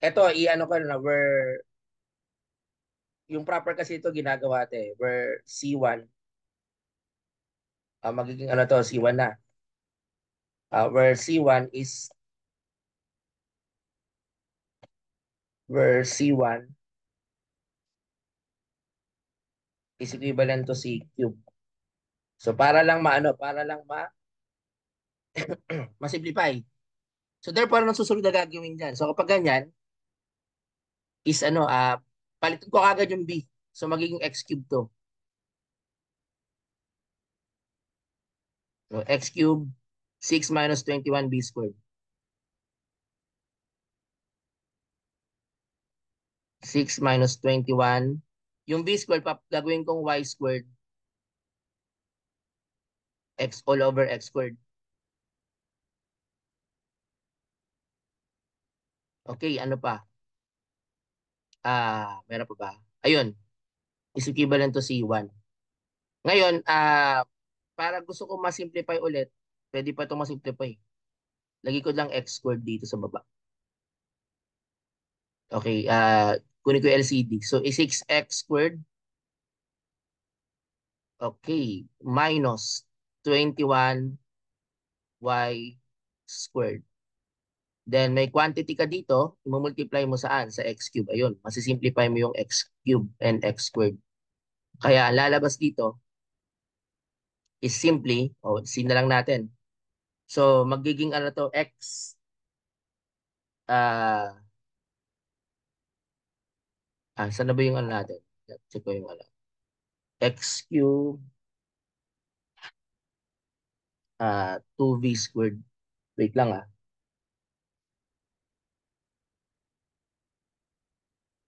Ito, i-ano ko na where yung proper kasi ito ginagawa ate, where C1 magiging ano to, C1 na. Where C1 is where C1 is equivalent to C cube. So para lang ma-simplify. So therefore, anong susunod na gagawin dyan? So kapag ganyan, is palitan ko agad yung B. So magiging x cube to. So, x cube, 6 minus 21 b squared. 6 minus 21. Yung b squared, gagawin kong y squared, x all over x squared. Okay, ano pa? Meron pa ba? Ayun, is equivalent to C1. Ngayon, para gusto ko ma-simplify ulit, pwede pa itong ma-simplify. Lagi ko lang x squared dito sa baba. Okay, kunin ko yung LCD. So, is 6x squared. Okay, minus 21y squared. Then, may quantity ka dito, i-multiply mo saan? Sa x cube. Ayun, masisimplify mo yung x cube and x squared. Kaya, ang lalabas dito is simply, sin na lang natin. So, magiging ano to, x, ah, saan na ba yung ano natin? Check ko yung ano. X cube, 2v squared. Wait lang ah.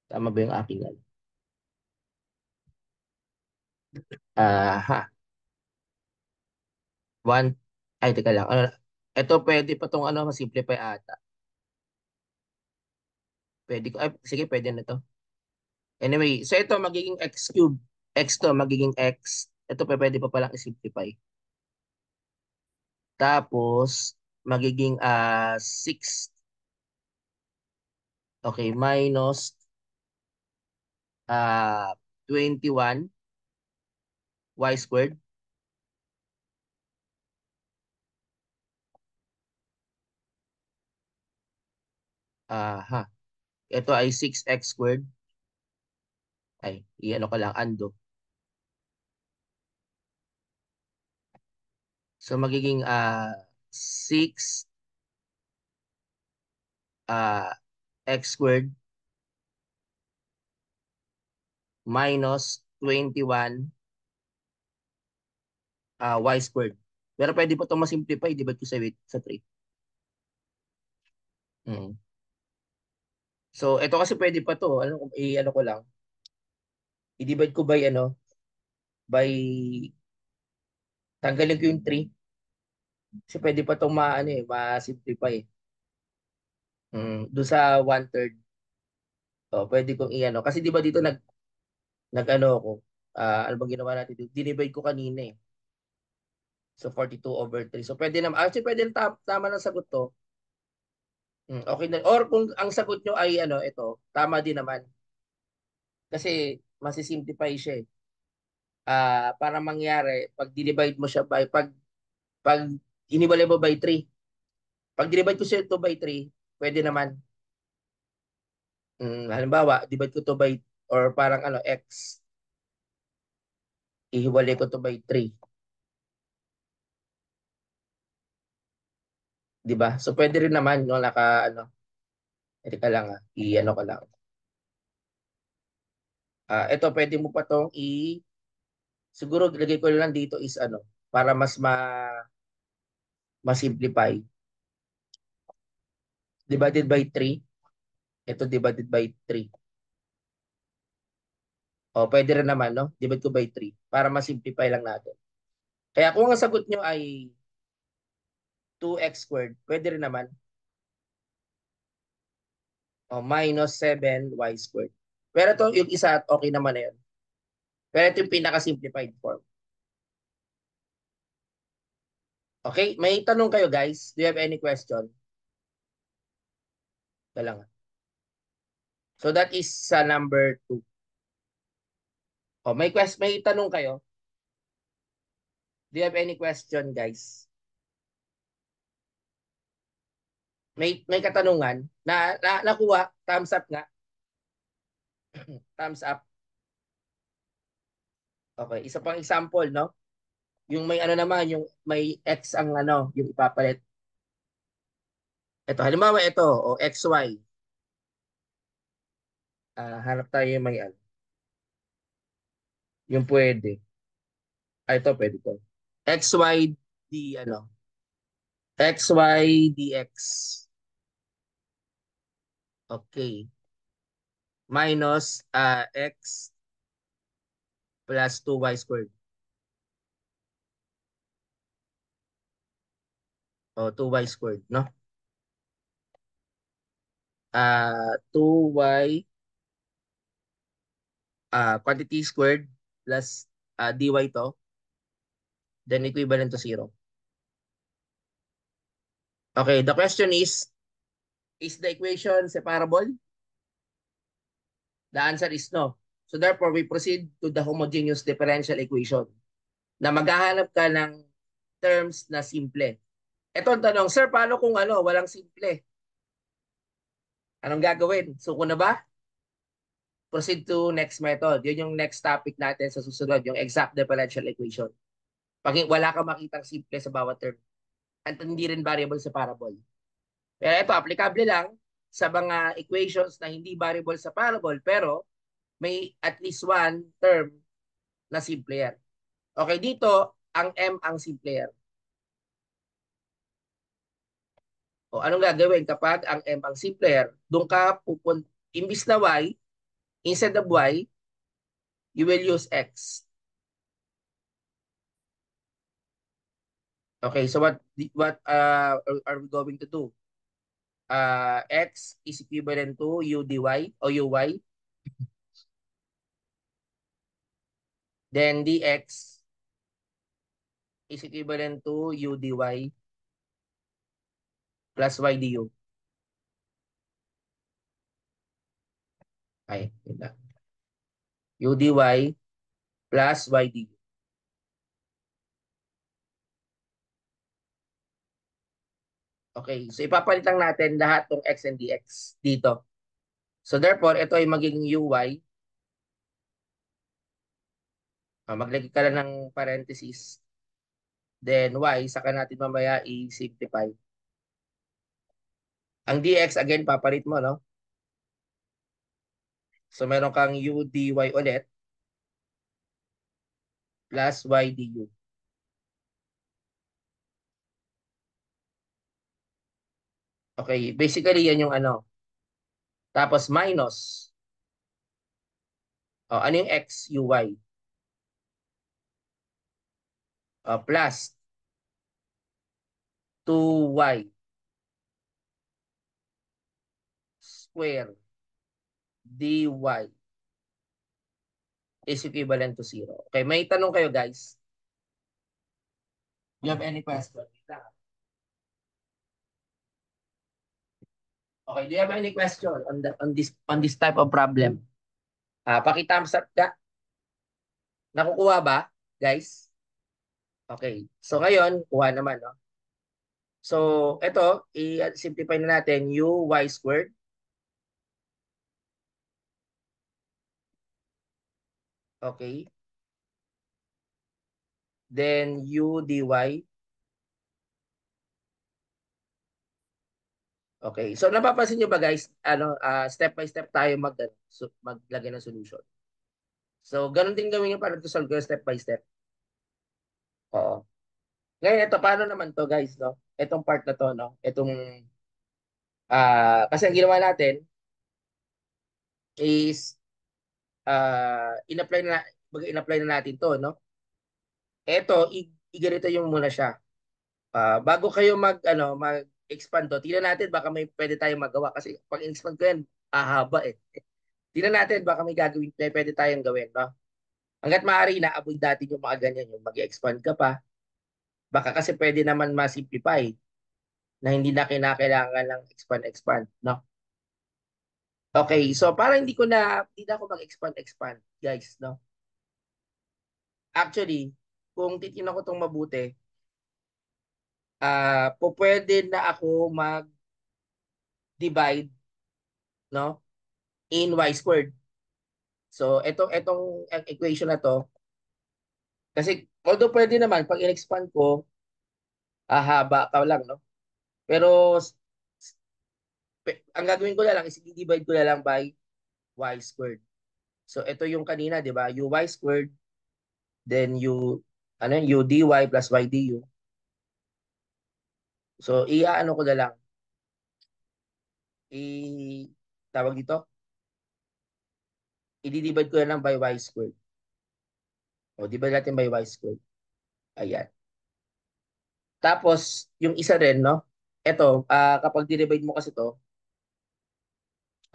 Tama ba yung aking ano? Ha. One, ay, teka lang. Ito pwede pa tong simplify ata. Pwede ko, ay, sige, pwede na to. Anyway, so ito magiging x cube. X to magiging x. Ito pa pwede pa palang i-simplify. Tapos, magiging 6. Okay, minus ah 21 y squared. Ha. Ito ay 6x squared. Ay, i-ano ko lang, ando. So magiging 6 ah x squared minus 21 y squared. Pero pwede pa itong masimplify, di ba ito sa 3? Mm. So ito kasi pwede pa to. Ano ko lang. I-divide ko by by tanggalin ko yung 3. Kasi pwede pa itong ma-simplify. Doon sa 1/3. Oh, pwede kong i-ano. Kasi di ba dito nag-ano ako. Ano bang ginawa natin dito? Dinivide ko kanina eh. So 42/3. So pwede naman. Actually, pwede na tama ng sagot to. Okay na. Or kung ang sagot nyo ay ito, tama din naman. Kasi masisimplify siya eh. Para mangyari, pag dinivide mo siya pag iniwalay mo by 3. Pag dinivide ko siya ito by 3, pwede naman. Halimbawa, divide ko to by or parang x, ihiwalay ko to by 3, 'di ba? So pwede rin naman no ito lang i-ano ko lang. Ito pwede mo pa tong siguro ilagay ko lang dito is para mas ma-simplify. Divided by 3. Ito divided by 3. O pwede rin naman no? Divide ko by 3 para ma-simplify lang natin. Kaya kung ang sagot nyo ay 2x squared, pwede rin naman. O minus 7y squared. Pero ito yung isa okay naman na yun. Pero ito yung pinaka-simplified form. Okay? May tanong kayo guys? Do you have any question? Ito lang. So that is sa number 2. May tanong kayo? Do you have any question guys? May katanungan? Nakuha? Thumbs up nga. Thumbs up. Okay, isa pang example, no? Yung may naman, yung may x ang yung ipapalit. Ito, halimbawa ito, o xy. Hanap tayo yung may yung pwede. Ito pwede to. xy d xy dx. Okay. Minus x plus 2y squared. O 2y squared, no? 2y quantity squared plus dy to, then equivalent to 0. Okay, the question is the equation separable? The answer is no. So therefore, we proceed to the homogeneous differential equation na maghahanap ka ng terms na simple. Ito ang tanong, sir, paano kung walang simple? Anong gagawin? Suko na ba? Proceed to next method. Yun yung next topic natin sa susunod, yung exact differential equation. Pag wala kang makitang simple sa bawat term. At hindi rin variable sa parable. Pero ito, applicable lang sa mga equations na hindi variable sa parable, pero may at least one term na simple yan. Okay, dito, ang m ang simple yan. O anong gagawin kapag ang m ang simple yan? Doon ka pupunta, imbis na y, instead of y, you will use x. Okay, so what are we going to do? X is equivalent to u dy o uy. Then dx is equivalent to u dy plus y du. Ay, yun na. u dy plus y du. Okay, so ipapalit lang natin lahat ng x and dx dito. So therefore, ito ay magiging uy. Maglagay ka lang ng parenthesis. Then y, saka natin mamaya i-simplify. Ang dx, again, papalit mo, no? So meron kang u dy ulit plus y du. Okay, basically yan yung ano. Tapos minus. Ano yung x, uy? Plus 2y square dy is equivalent to 0. Okay, may tanong kayo guys. You have any question? Okay, do you have any question on this type of problem? Paki-thumbs up ka. Nakukuha ba, guys? Okay. So ngayon, kuha naman, no? So, ito, i-simplify na natin uy squared. Okay. Then u dy. Okay. So napapansin niyo ba guys, step by step tayo maglagay ng solution. So ganun din gawin niyo para to solve ko step by step. Oo. Ngayon ito paano naman to guys, no? Etong part na to, no? Kasi ang ginawa natin is in-apply na in-apply na natin to, no? Ito, i-ganito yung muna siya. Bago kayo mag-expand to, tingnan natin baka may pwede tayong magawa kasi pag in-expand ko yan, ahaba eh. Tingnan natin baka may gagawin, may pwede tayong gawin, no? Hangga't maaari na-avoid natin yung mga ganyan, yung mag-expand ka pa. Baka kasi pwede naman ma-simplify na hindi na kinakailangan ng expand, no? Okay, so para hindi na ako mag-expand, guys, no? Actually, kung titingnan ko itong mabuti, pwede na ako mag-divide, no, in y squared. So, etong equation na to, kasi although pwede naman, pag in-expand ko, haba ka lang, no? Pero, ang gagawin ko na lang is i-divide ko na lang by y squared. So, ito yung kanina, di ba? Uy squared, then u dy plus y du. So, i-ano ko na lang, tawag dito, i-divide ko na lang by y squared. O, divide natin by y squared. Ayan. Tapos, yung isa rin, no? Ito, kapag divide mo kasi to,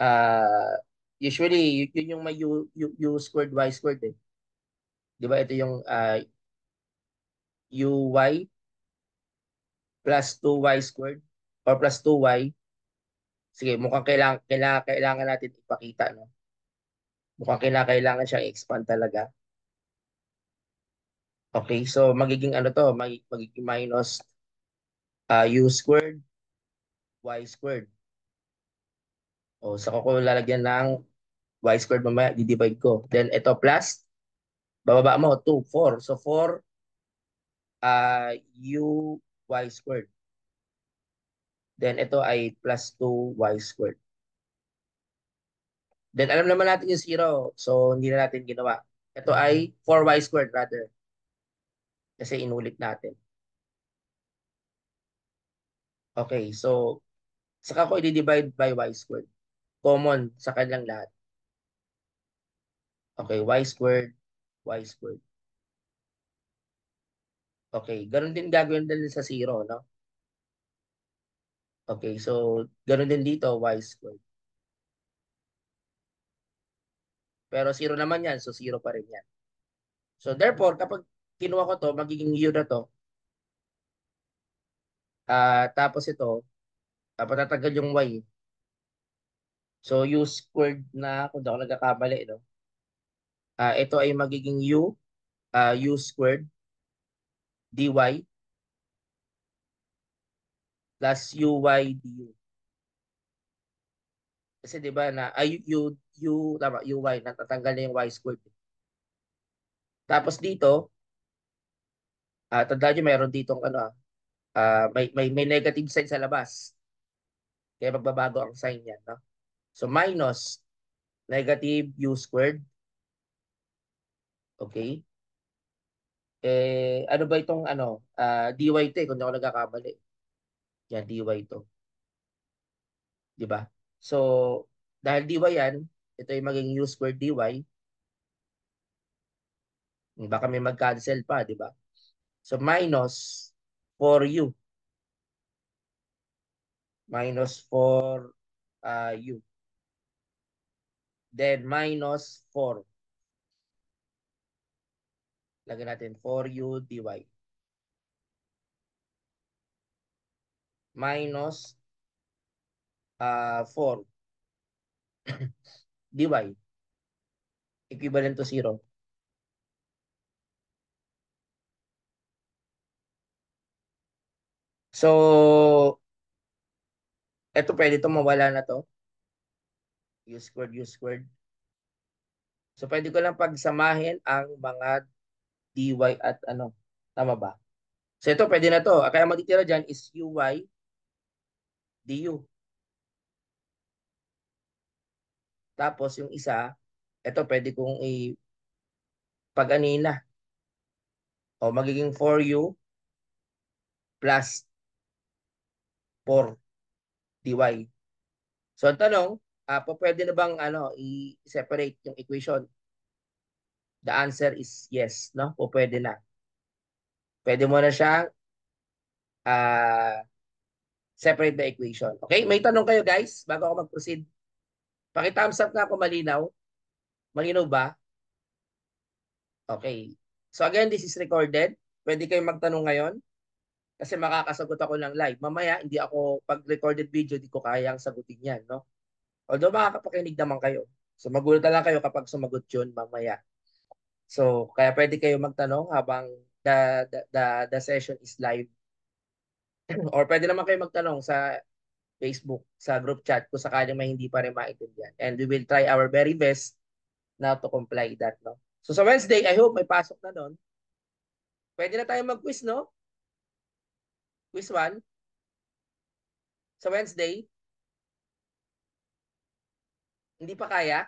ah usually, yun yung may u squared, y squared eh. Di ba? Ito yung uy plus 2y squared or plus 2y. Sige, mukhang kailangan natin ipakita, no? Mukhang kailangan siyang expand talaga. Okay, so magiging ano to, magiging minus u squared, y squared. O, saka ko lalagyan ng y squared mamaya, di-divide ko. Then ito plus, bababa mo, 2, 4. So 4 u y squared. Then ito ay plus 2y squared. Then alam naman natin yung 0. So hindi na natin ginawa. Ito ay 4y squared rather. Kasi inulit natin. Okay, so saka ko i-divide by y squared. Common sa kanilang lahat. Okay, y squared, y squared. Okay, ganun din gagawin din sa 0, no? Okay, so ganun din dito, y squared. Pero 0 naman yan, so 0 pa rin yan. So therefore, kapag kinuha ko to, magiging u na to. Tapos ito, patatanggal yung y. So u squared na, kung di ako nagkakamali, no? Ito ay magiging u squared dy plus uy du. Kasi 'di ba na ay tama uy natatanggal na yung y squared. Tapos dito, tandaan niyo meron ditong ano, may negative sign sa labas. Kaya magbabago ang sign niyan, no? So minus negative u squared, okay? Ano ba itong ano, dy to kung di ako nagkakamali. Yan, dy to, di ba? So, dahil dy yan, ito ay maging u squared dy, baka may mag-cancel pa, di ba? So, minus 4u, minus 4u, then minus 4, lagyan natin 4u dy, minus 4 dy, equivalent to 0. So, ito pwede ito mawala na to. U squared. So, pwede ko lang pagsamahin ang mga dy at ano. Tama ba? So, ito pwede na to. Kaya matitira dyan is uy du. Tapos, yung isa, ito pwede kong pag-anina. O, magiging 4u plus 4 dy. So, ang tanong, pwede na bang ano, i-separate yung equation? The answer is yes, no? O pwede na. Pwede mo na siyang separate the equation. Okay? May tanong kayo guys bago ako mag-proceed. Paki-thumbs up nga kung malinaw. Malinaw ba? Okay. So again, this is recorded. Pwede kayong magtanong ngayon kasi makakasagot ako ng live. Mamaya, hindi ako, pag recorded video, di ko kayang sagutin yan, no? Although makakapakinig naman kayo. So magulat na lang kayo kapag sumagot yun mamaya. So, kaya pwede kayo magtanong habang the session is live. Or pwede naman kayo magtanong sa Facebook, sa group chat kung sakaling may hindi pa rin maintindihan. And we will try our very best now to comply that, no? So sa Wednesday, I hope may pasok na doon. Pwede na tayo mag-quiz, no? Quiz 1 sa Wednesday. Hindi pa kaya?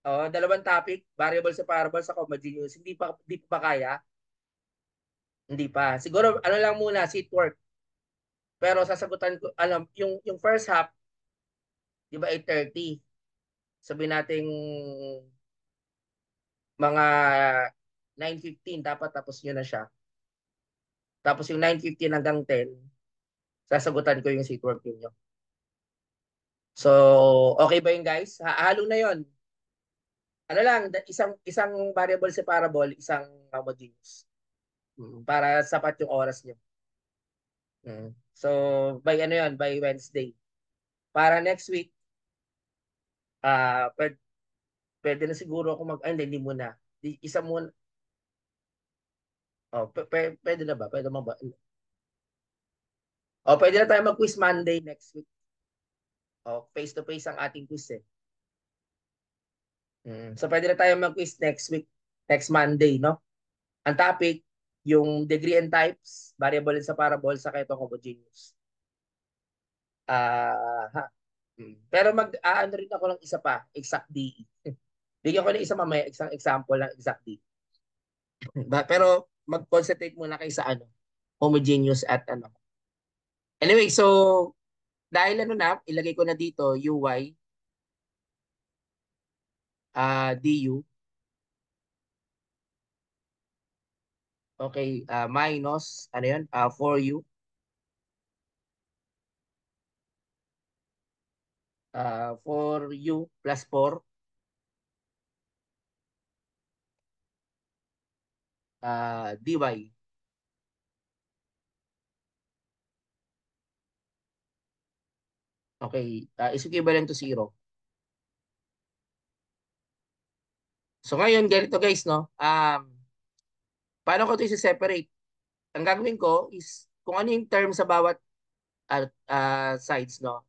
Dalawang topic, variable sa parable sa homogeneous. Hindi pa kaya? Hindi pa. Siguro ano lang muna, seat work. Pero sasagutan ko, alam, yung first half, di ba 8:30? Sabi nating mga 9:15 dapat tapos nyo na siya. Tapos yung 9:15 hanggang 10, sasagutan ko yung seat work niyo. So, okay ba yun guys? Halo na yon. Ano lang, isang isang variable separable, isang homogeneous. Para sapat yung oras niyo. So, by ano yon, by Wednesday. Para next week, pwede na siguro ako hindi muna. Isa muna. Pwede na ba? Pwede mo ba? Pwede na tayo mag-quiz Monday next week. Face to face ang ating quiz eh. So pwede na tayo mag-quiz next week, next Monday, no? Ang topic, yung degree and types, variable and separable, sa itong homogeneous. Ha. Pero ano rin ako ng isa pa, exact DE. Bigyan ko ng isa mamaya, isang example ng exact DE. Pero mag-concentrate muna kayo sa ano, homogeneous at ano. Anyway, so dahil ano na, ilagay ko na dito uy du. Okay, minus ano 'yun? 4u 4u plus 4 dy. Okay, is equivalent to 0. So ngayon, ganito guys, no? Paano ko ito i-separate? Ang gagawin ko is kung ano yung term sa bawat sides, no?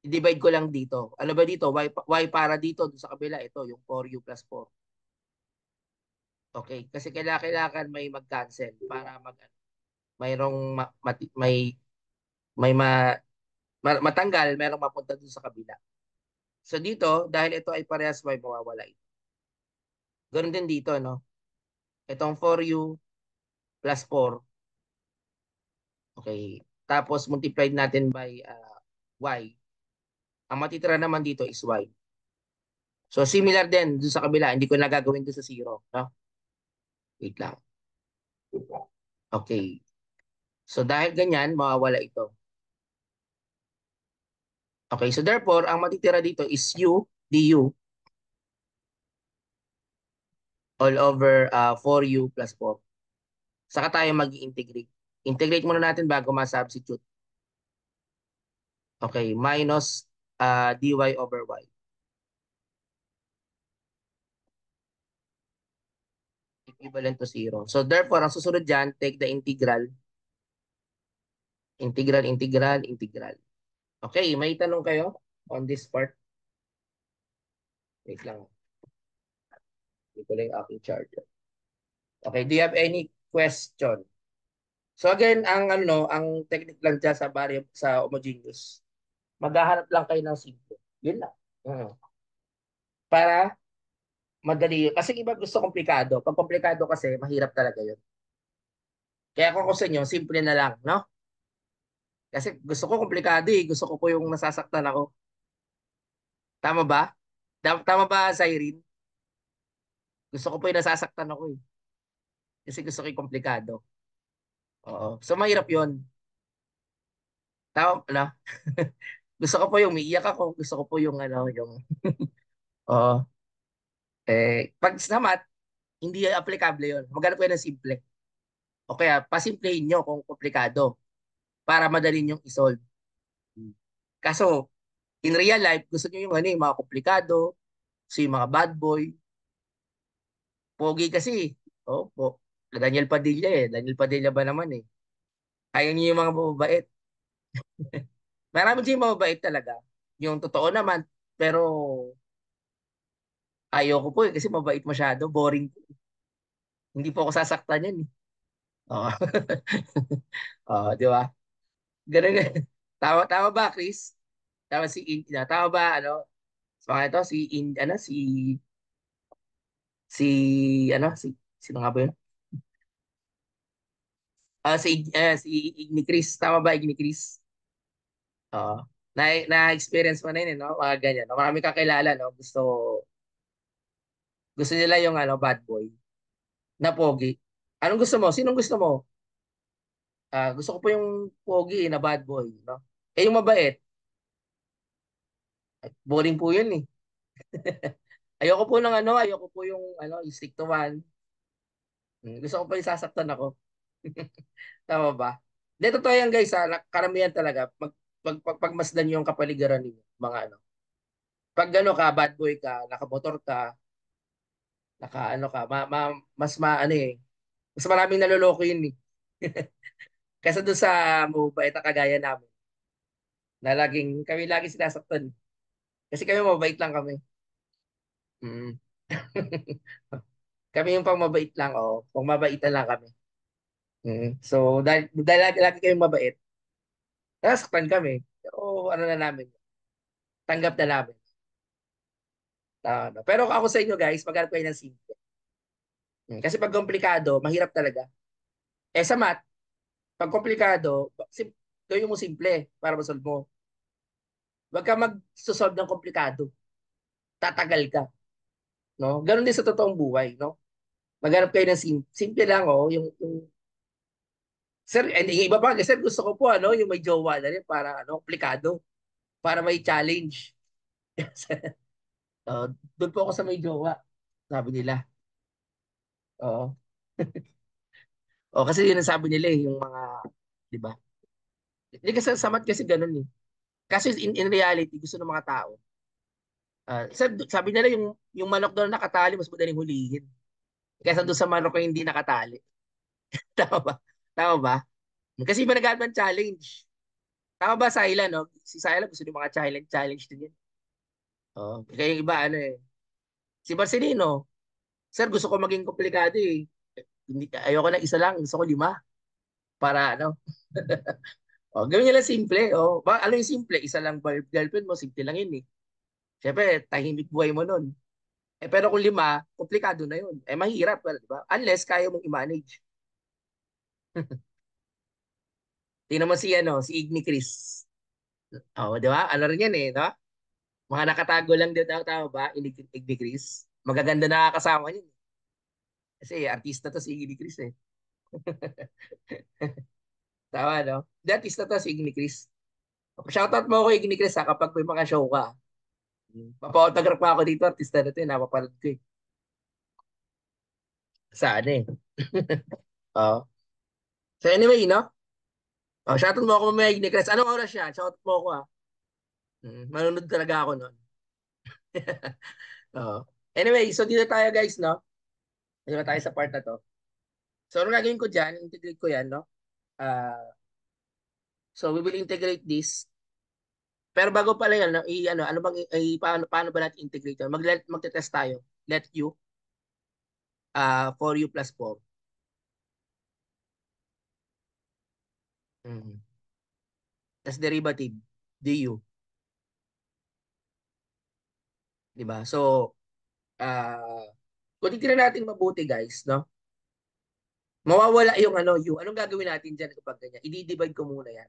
I-divide ko lang dito. Ano ba dito? Y para dito, dun sa kabila, ito, yung 4u plus 4. Okay, kasi kailangan may mag-cancel para mayroong may matanggal, mayroong mapunta dun sa kabila. So dito, dahil ito ay parehas y, mawawala ito. Ganun din dito, no? Itong 4u plus 4. Okay. Tapos multiplied natin by y. Ang matitira naman dito is y. So similar din dun sa kabila, hindi ko na gagawin dun sa 0, no? Wait lang. Okay. So dahil ganyan, mawawala ito. Okay, so therefore, ang matitira dito is u du all over 4u plus 4. Saka tayo mag-integrate. Integrate muna natin bago ma-substitute. Okay, minus dy over y. Equivalent to 0. So therefore, ang susunod dyan, take the integral. Integral, integral, integral. Okay, may tanong kayo on this part? Wait lang. Hindi ko lang yung aking charger. Okay, do you have any question? So again, ang technique lang dyan sa sa homogeneous. Maghahanap lang kayo ng simple. Yun lang. Mm. Para madali. Kasi iba gusto komplikado. Pag komplikado kasi, mahirap talaga yun. Kaya kung ako sa inyo, simple na lang, no? Kasi gusto ko komplikado eh. Gusto ko po yung nasasaktan ako. Tama ba? Tama ba, Cyrene? Gusto ko po yung nasasaktan ako eh. Kasi gusto ko yung komplikado. Oo. So mahirap yun. Tama na. Gusto ko po yung umiiyak ako. Gusto ko po yung yung oo. Pag sa math, hindi applicable yun. Maghanap kayo ng simple. O kaya, pasimplehin nyo kung komplikado para madali nyong isolve. Kaso, in real life, gusto nyo yung yung mga komplikado, so yung mga bad boy, pogi kasi. Oh, Daniel Padilla eh. Daniel Padilla ba naman eh. Ayaw niyo yung mga mababait. Marami dyan yung mababait talaga. Yung totoo naman. Pero ayaw ko po eh kasi mabait masyado. Boring. Hindi po ako sasaktan yan eh. Oo. Oo, di ba? Ganun. Tama, tama ba, Chris? Tama ba, sa mga ito, sino nga ba yun? Si Igni Chris. Tama ba, Igni Chris? Oo. Na-experience mo na yun, no? Mga ganyan. No? Marami kakilala, no? Gusto nila yung bad boy na pogi. Anong gusto mo? Sinong gusto mo? Gusto ko po yung pogi na bad boy, no? Yung mabait, boring po yun eh. Ayoko po yung yung stick to one. Gusto ko pa yung sasaktan ako. Tama ba? Hindi, totoo yan guys, karamihan talaga. Pagmasdan nyo yung kapaligiran ninyo, mga Pag ka, bad boy ka, nakamotor ka, ka, mas mas maraming naloloko yun eh. Kaysa doon sa mabait na kagaya namin, na kami lagi sinasaktan. Kasi kami mabait lang kami. Mm. Kami yung pang mabait lang, pang mabaitan lang kami. So, dahil lagi kami mabait, nasaktan kami. Pero ano na namin, tanggap na namin. Pero ako sa inyo guys, maghanap kayo ng simple. Kasi pag komplikado, mahirap talaga. Sa math, pag komplikado, gawin mo simple para masolve mo. Huwag ka mag-solve ng komplikado. Tatagal ka. No? Ganon din sa totoong buhay. No? Maghanap kayo ng simple lang. Sir, and yung iba pa, sir, gusto ko po yung may jowa na rin para komplikado. Para may challenge. Doon po ako sa may jowa. Sabi nila. Oo. Kasi yun ang sabi nila yung mga, di ba? Hindi kasi sa math kasi ganun eh. Kasi in reality, gusto ng mga tao, Sabi nila yung manok doon nakatali, mas madaling hulihin. Kaysa doon sa manok na hindi nakatali. Tama ba? Tama ba? Kasi iba nag challenge. Tama ba, Syla, no? Si Syla gusto yung mga challenge din yun. Oo. Kaya yung iba, ano eh. Si Marcelino, sir, gusto ko maging komplikado eh. Ayoko na isa lang, gusto ko lima. Para ano. Gawin niya lang simple. Ano yung simple? Isa lang girlfriend mo, simple lang yun eh. Siyempre, tahimik buhay mo nun. Pero kung lima, komplikado na yun. Mahirap, well, di ba? Unless kaya mong i-manage. Tingnan mo si, si Igni Chris. Di ba? Ano rin yan eh, no? Mga nakatago lang din daw, tama ba? Igni Chris. Magaganda na kasama niya. Kasi artista to si Igni Chris eh. Tama, no? Di artista to si Igni Chris. Shoutout mo ako Igni Chris ha, kapag may mga show ka. Papa-autograph pa ako dito, artista na to, napapanood ko eh. Saan eh. Oh. So anyway, no? Shoutout mo ako mamaya Igni Chris. Anong oras siya? Shoutout mo ako ah. Manunod talaga ako noon. Oo. Anyway, so dito tayo guys, no? Dito tayo sa part na to. So, ano gagawin ko dyan? Integrate ko yan, no? So, we will integrate this. Pero bago pala yan, no, ano bang, paano ba natin integrate yan? Magte-test tayo. Let u, 4u plus 4. Mm. Tapos derivative, du. Di ba? So, kung titignan natin mabuti guys, no? Mawawala yung u. Anong gagawin natin dyan kapag ganyan? I-divide ko muna yan.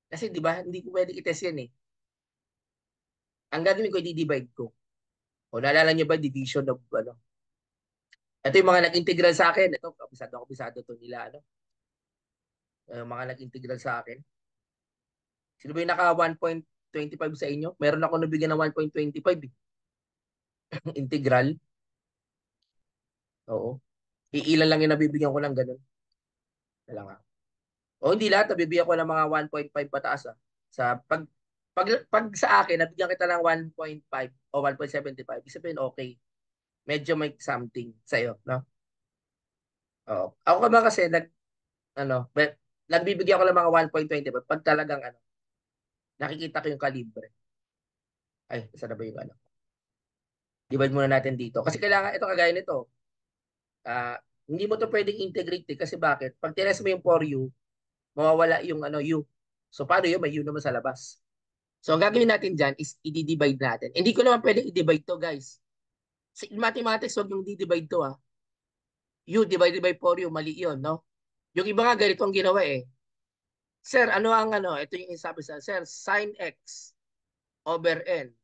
Kasi di ba, hindi ko pwede i-test yan eh. Ang gagawin ko, i-divide ko. O naalala niyo ba division of ano? Ito yung mga nag-integral sa akin. Ito, kabisado to nila. Ano? Mga nag-integral sa akin. Sino ba yung naka 1.25 sa inyo? Meron ako nabigyan ng 1.25 eh. Integral. Oo. Iilan lang yung nabibigyan ko ng ganun. Wala nga. O hindi lahat, nabibigyan ko ng mga 1.5 pataas ah. Sa pag sa akin, nabigyan kita ng 1.5 o 1.75. Ibig sabihin, okay. Medyo may something sa'yo, no? Oo. Ako ka ba kasi, nagbibigyan ko ng mga 1.25 pag talagang nakikita ko yung kalibre. Ay, isa na ba yung divide muna natin dito. Kasi kailangan, ito kagaya nito, ah, hindi mo to pwedeng integrate kasi bakit? Pag tines mo yung for u, mawawala yung u. So, paano yun? May u naman sa labas. So, ang gagawin natin dyan is i-divide natin. Hindi ko naman pwedeng i-divide to, guys. Sa mathematics, wag yung di-divide to, ah. U divided by 4u, mali yun, no? Yung iba nga ganito ang ginawa eh. Sir, ito yung sabi sa, sir, sin x over n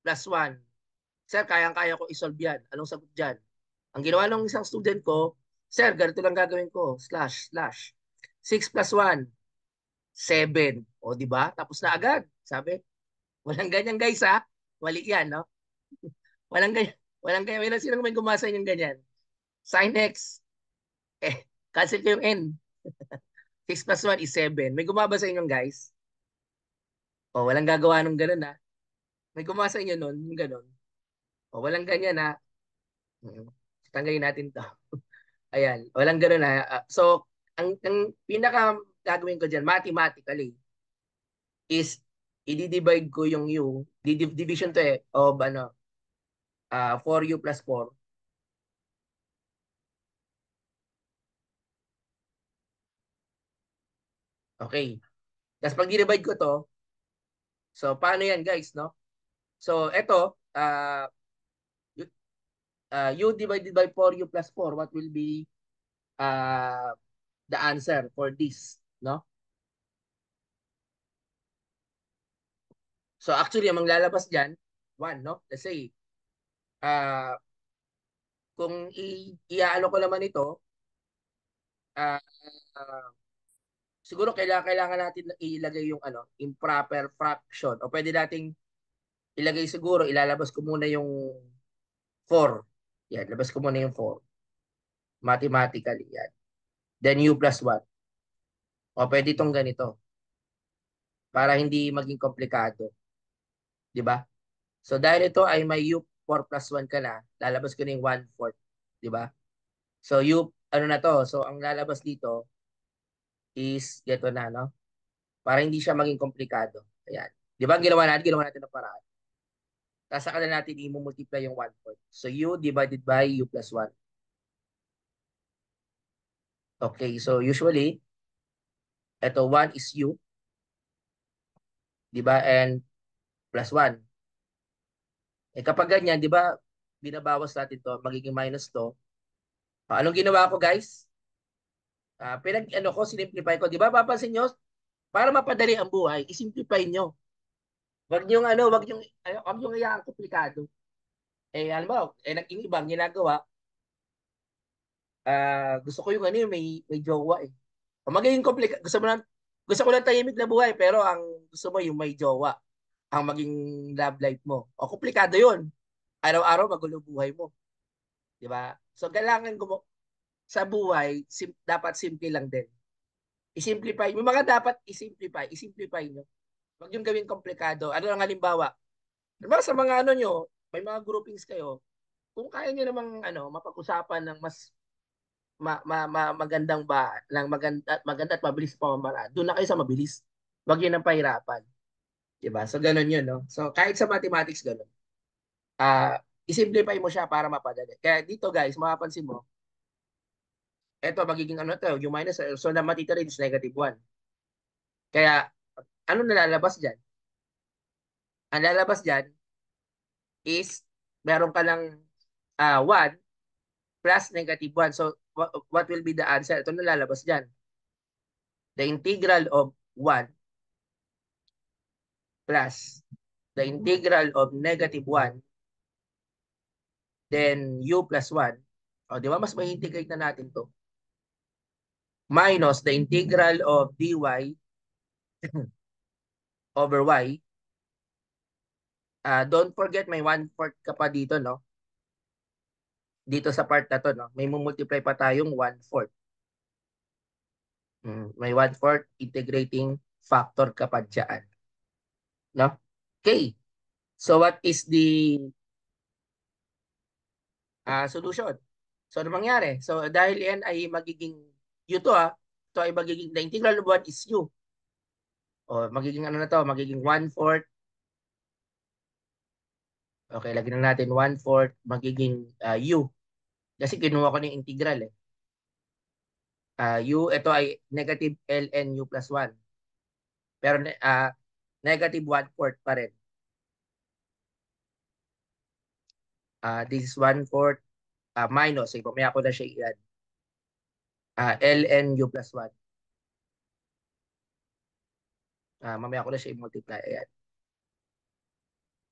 plus 1. Sir, kayang-kaya ko isolve yan. Anong sagot dyan? Ang ginawa ng isang student ko, sir, ganito lang gagawin ko, slash, slash. 6 plus 1, 7. O, di ba? Tapos na agad. Sabi, walang ganyan guys ha. Mali yan, no? Walang ganyan. Walang ganyan. Walang sinong may gumasa yung ganyan. Sin x. Cancel ko yung n. 6 plus 1 is 7. May gumaba sa inyong guys? O, walang gagawa nung ganun ha. May gumawa sa inyo nun, yung ganun. O, walang ganyan ha. Mm. Tanggalin natin to. Ayan, walang ganun ha. So, ang pinaka gagawin ko dyan, mathematically, is i-divide ko yung u. Division to eh, of 4u plus 4. Okay. Tapos pag divide ko to, so paano yan guys, no? So, eto, u, u divided by 4u plus 4, what will be uh, the answer for this, no? So, actually, ang maglalabas dyan, 1, no? Let's say, uh, kung i-ano ko naman ito, uh, uh, siguro kailangan natin ilagay yung improper fraction o pwede nating ilagay siguro ilalabas ko muna yung 4. Yan, labas ko muna yung 4. Mathematically yan. Then u plus 1. O pwede itong ganito para hindi maging komplikado, 'di ba? So dahil ito ay may U 4 plus 1 ka na, lalabas ko na yung 1/4. Di ba? So U, ano na to? So ang lalabas dito is, ito na, no? Para hindi siya maging komplikado. Ayan. Di ba? Ginawa natin ng paraan. Tapos saka na natin i-multiply yung 1/4. So U divided by U plus 1. Okay, so usually, ito 1 is U, di ba? And plus 1. Eh kapag ganyan, di ba, binabawas natin to, magiging minus to. Anong ginawa ko, guys? Ano ko, sinimplify ko. Di ba, papansin nyo, para mapadali ang buhay, isimplify nyo. Wag nyo, wag nyo iyaan komplikado. Eh, alam mo, yung ibang ginagawa, gusto ko yung may jowa eh. Magiging komplikado, gusto ko lang tahimik na buhay, pero ang gusto mo yung may jowa, ang maging love life mo. O, komplikado yun. Araw-araw, magulo buhay mo. Di ba? So, kailangan sa buhay, dapat simple lang din. I-simplify. May mga dapat i-simplify nyo. Huwag yung gawing komplikado. Ano lang halimbawa? Diba sa mga ano nyo, may mga groupings kayo, kung kaya nyo namang mapag-usapan ng mas magandang ng maganda at mabilis pa pamamaraan, doon na kayo sa mabilis. Huwag yun ang pahirapan. Diba? So, ganun yun, no? So, kahit sa mathematics, ganun. I-simplify mo siya para mapadali. Kaya dito, guys, mapapansin mo, eto, magiging ano to, yung minus, so na matitira is negative 1. Kaya, ano nalalabas dyan? Ang lalabas dyan is, meron ka lang 1 plus negative 1. So, what will be the answer? Ito nalalabas dyan. The integral of 1 plus the integral of negative 1, then u plus 1. O, di ba? Mas may integrate na natin to. Minus the integral of dy over y. Don't forget, may 1/4 ka pa dito, no? Dito sa part na to, no? May multiply pa tayong 1/4. May 1/4 integrating factor ka pa dyan. No? Okay. So what is the solution? So ano mangyari? So dahil yan ay magiging u to ito ay magiging, the integral of 1 is u. O magiging ano na to? Magiging 1/4. Okay, lagyan na natin 1/4 magiging u. Kasi kinuha ko ng integral eh. U, ito ay negative ln u plus 1. Pero negative 1/4 pa rin. This is 1/4 minus. So, mamaya ko na siya i-add. ln u plus 1. Mamaya ko na siya i-multiply. Ayan.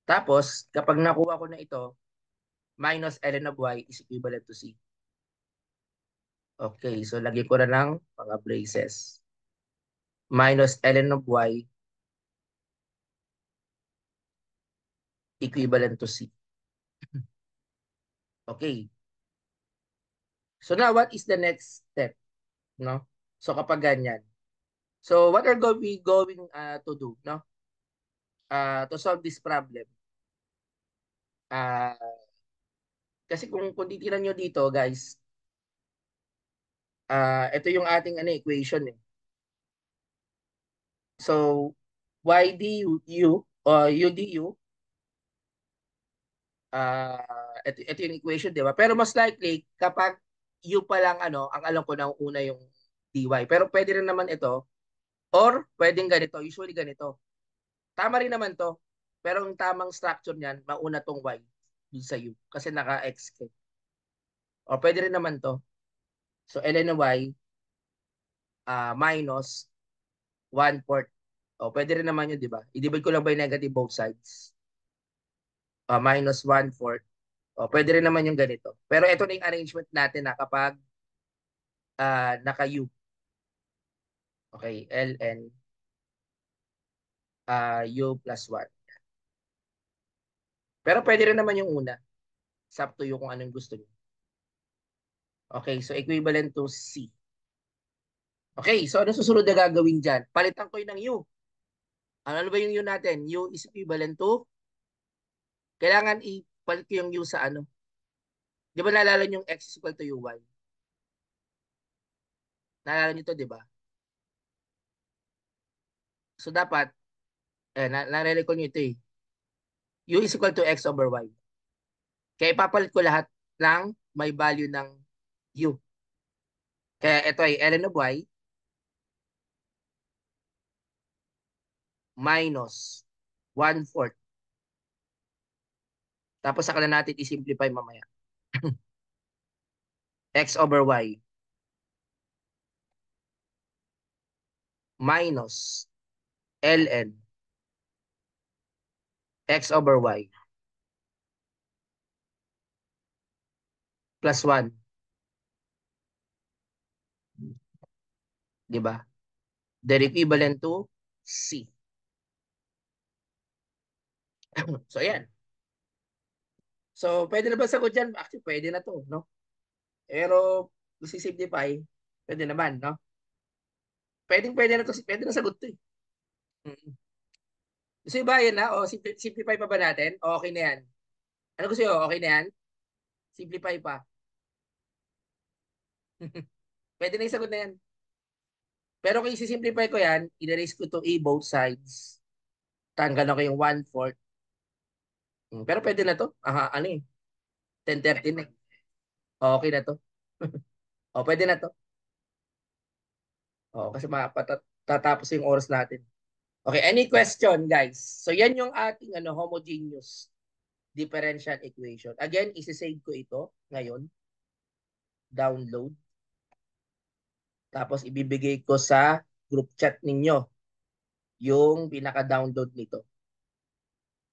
Tapos, kapag nakuha ko na ito, minus ln of y is equivalent to c. Okay, so lagay ko na ng mga braces. Minus ln of y equivalent to c. Okay. So now, what is the next step? No? So kapag ganyan. So what are we going to do? No? To solve this problem. Uh, kasi kung titinan nyo dito, guys, ito yung ating equation eh. So, y du, u du, ito yung equation, di ba? Pero most likely, kapag u pa lang, ang alam ko na una yung dy. Pero pwede rin naman ito, or pwedeng ganito, usually ganito. Tama rin naman to, pero ang tamang structure niyan, mauna tong y dun sa u, kasi naka-x ka. O pwede rin naman to. So, ln of y minus 1/4. O, pwede rin naman yun, di ba? I-divide ko lang by negative both sides. Minus 1/4. O, pwede rin naman yung ganito. Pero ito na yung arrangement natin na kapag naka-u. Okay, ln u plus 1. Pero pwede rin naman yung una. It's up to you kung anong gusto niyo. Okay, so equivalent to c. Okay, so ano susunod na gagawin dyan? Palitan ko yun ng u. Ano ba yung u natin? U is equivalent to Kailangan ipalit ko yung u sa ano. Di ba naalala niyo yung x is equal to uy? Naalala niyo to, di ba? So dapat, nare-recall niyo ito eh. U is equal to x over y. Kaya ipapalit ko lahat ng may value ng u. Kaya ito ay ln of y minus 1/4. Tapos saka na natin i-simplify mamaya. X over y minus ln x over y plus 1. Di ba? They're equivalent to C. So, ayan. So, pwede na ba sagot dyan? Actually, pwede na to, no? Pero, kung si-simplify, pwede naman, no? Pwede na to, pwede na sagot to eh. Mm. Gusto nyo ba yan na? O, simplify pa ba natin? O, okay na yan. Ano gusto nyo? Okay na yan? Simplify pa. Pwede na yung sagot na yan. Pero kung isi-simplify ko yan, i-raise ko to a both sides. Tanggal ko yung 1/4. Pero pwede na to. Aha, ano eh. 10:30 na. Okay na to. O, pwede na to. O, kasi tatapos yung oras natin. Okay, any question, guys? So, yan yung ating homogeneous differential equation. Again, isi-save ko ito ngayon. Download. Tapos, ibibigay ko sa group chat ninyo yung pinaka-download nito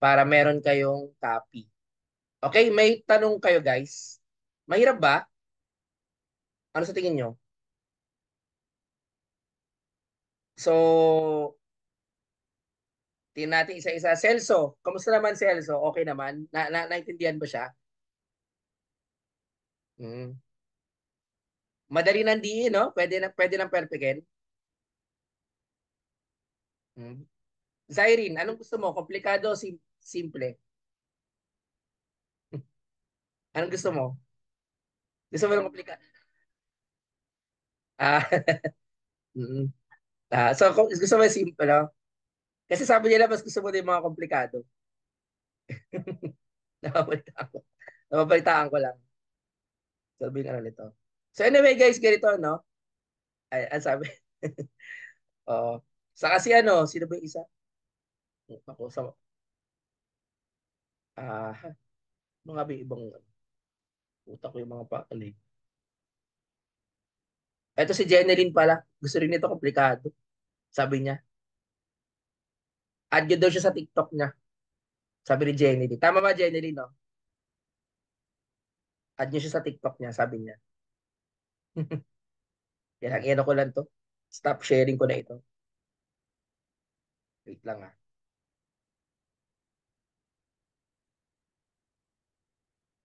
para meron kayong copy. Okay, may tanong kayo, guys. Mahirap ba? Ano sa tingin nyo? So, tingnan natin isa-isa. Celso, kamusta naman Celso? Okay naman? Naintindihan ba siya? Hmm. Madali nang diin, no? Pwede nang perfectin. Hmm. Zyrene, anong gusto mo? Komplikado o simple? Anong gusto mo? Gusto mo ng komplikado? Ah, mm. So, kung gusto mo yung simple, no? Kasi sabi nila, mas gusto mo din yung mga komplikado. Napapalitaan ko. Napapalitaan ko lang. Sabi nga nito. So anyway, guys, ganito, no? Ay, ang sabi. Oo. Sa kasi sino ba yung isa? Ako, ah, mga ibang, utak ko yung mga pakali. Ito si Jeneline pala. Gusto rin nito komplikado. Sabi niya. Add nyo daw siya sa TikTok niya. Sabi ni Jeneline. Tama ba, Jeneline, no? Add nyo siya sa TikTok niya, sabi niya. Yan, ang ko lang to. Stop sharing ko na ito. Wait lang ah.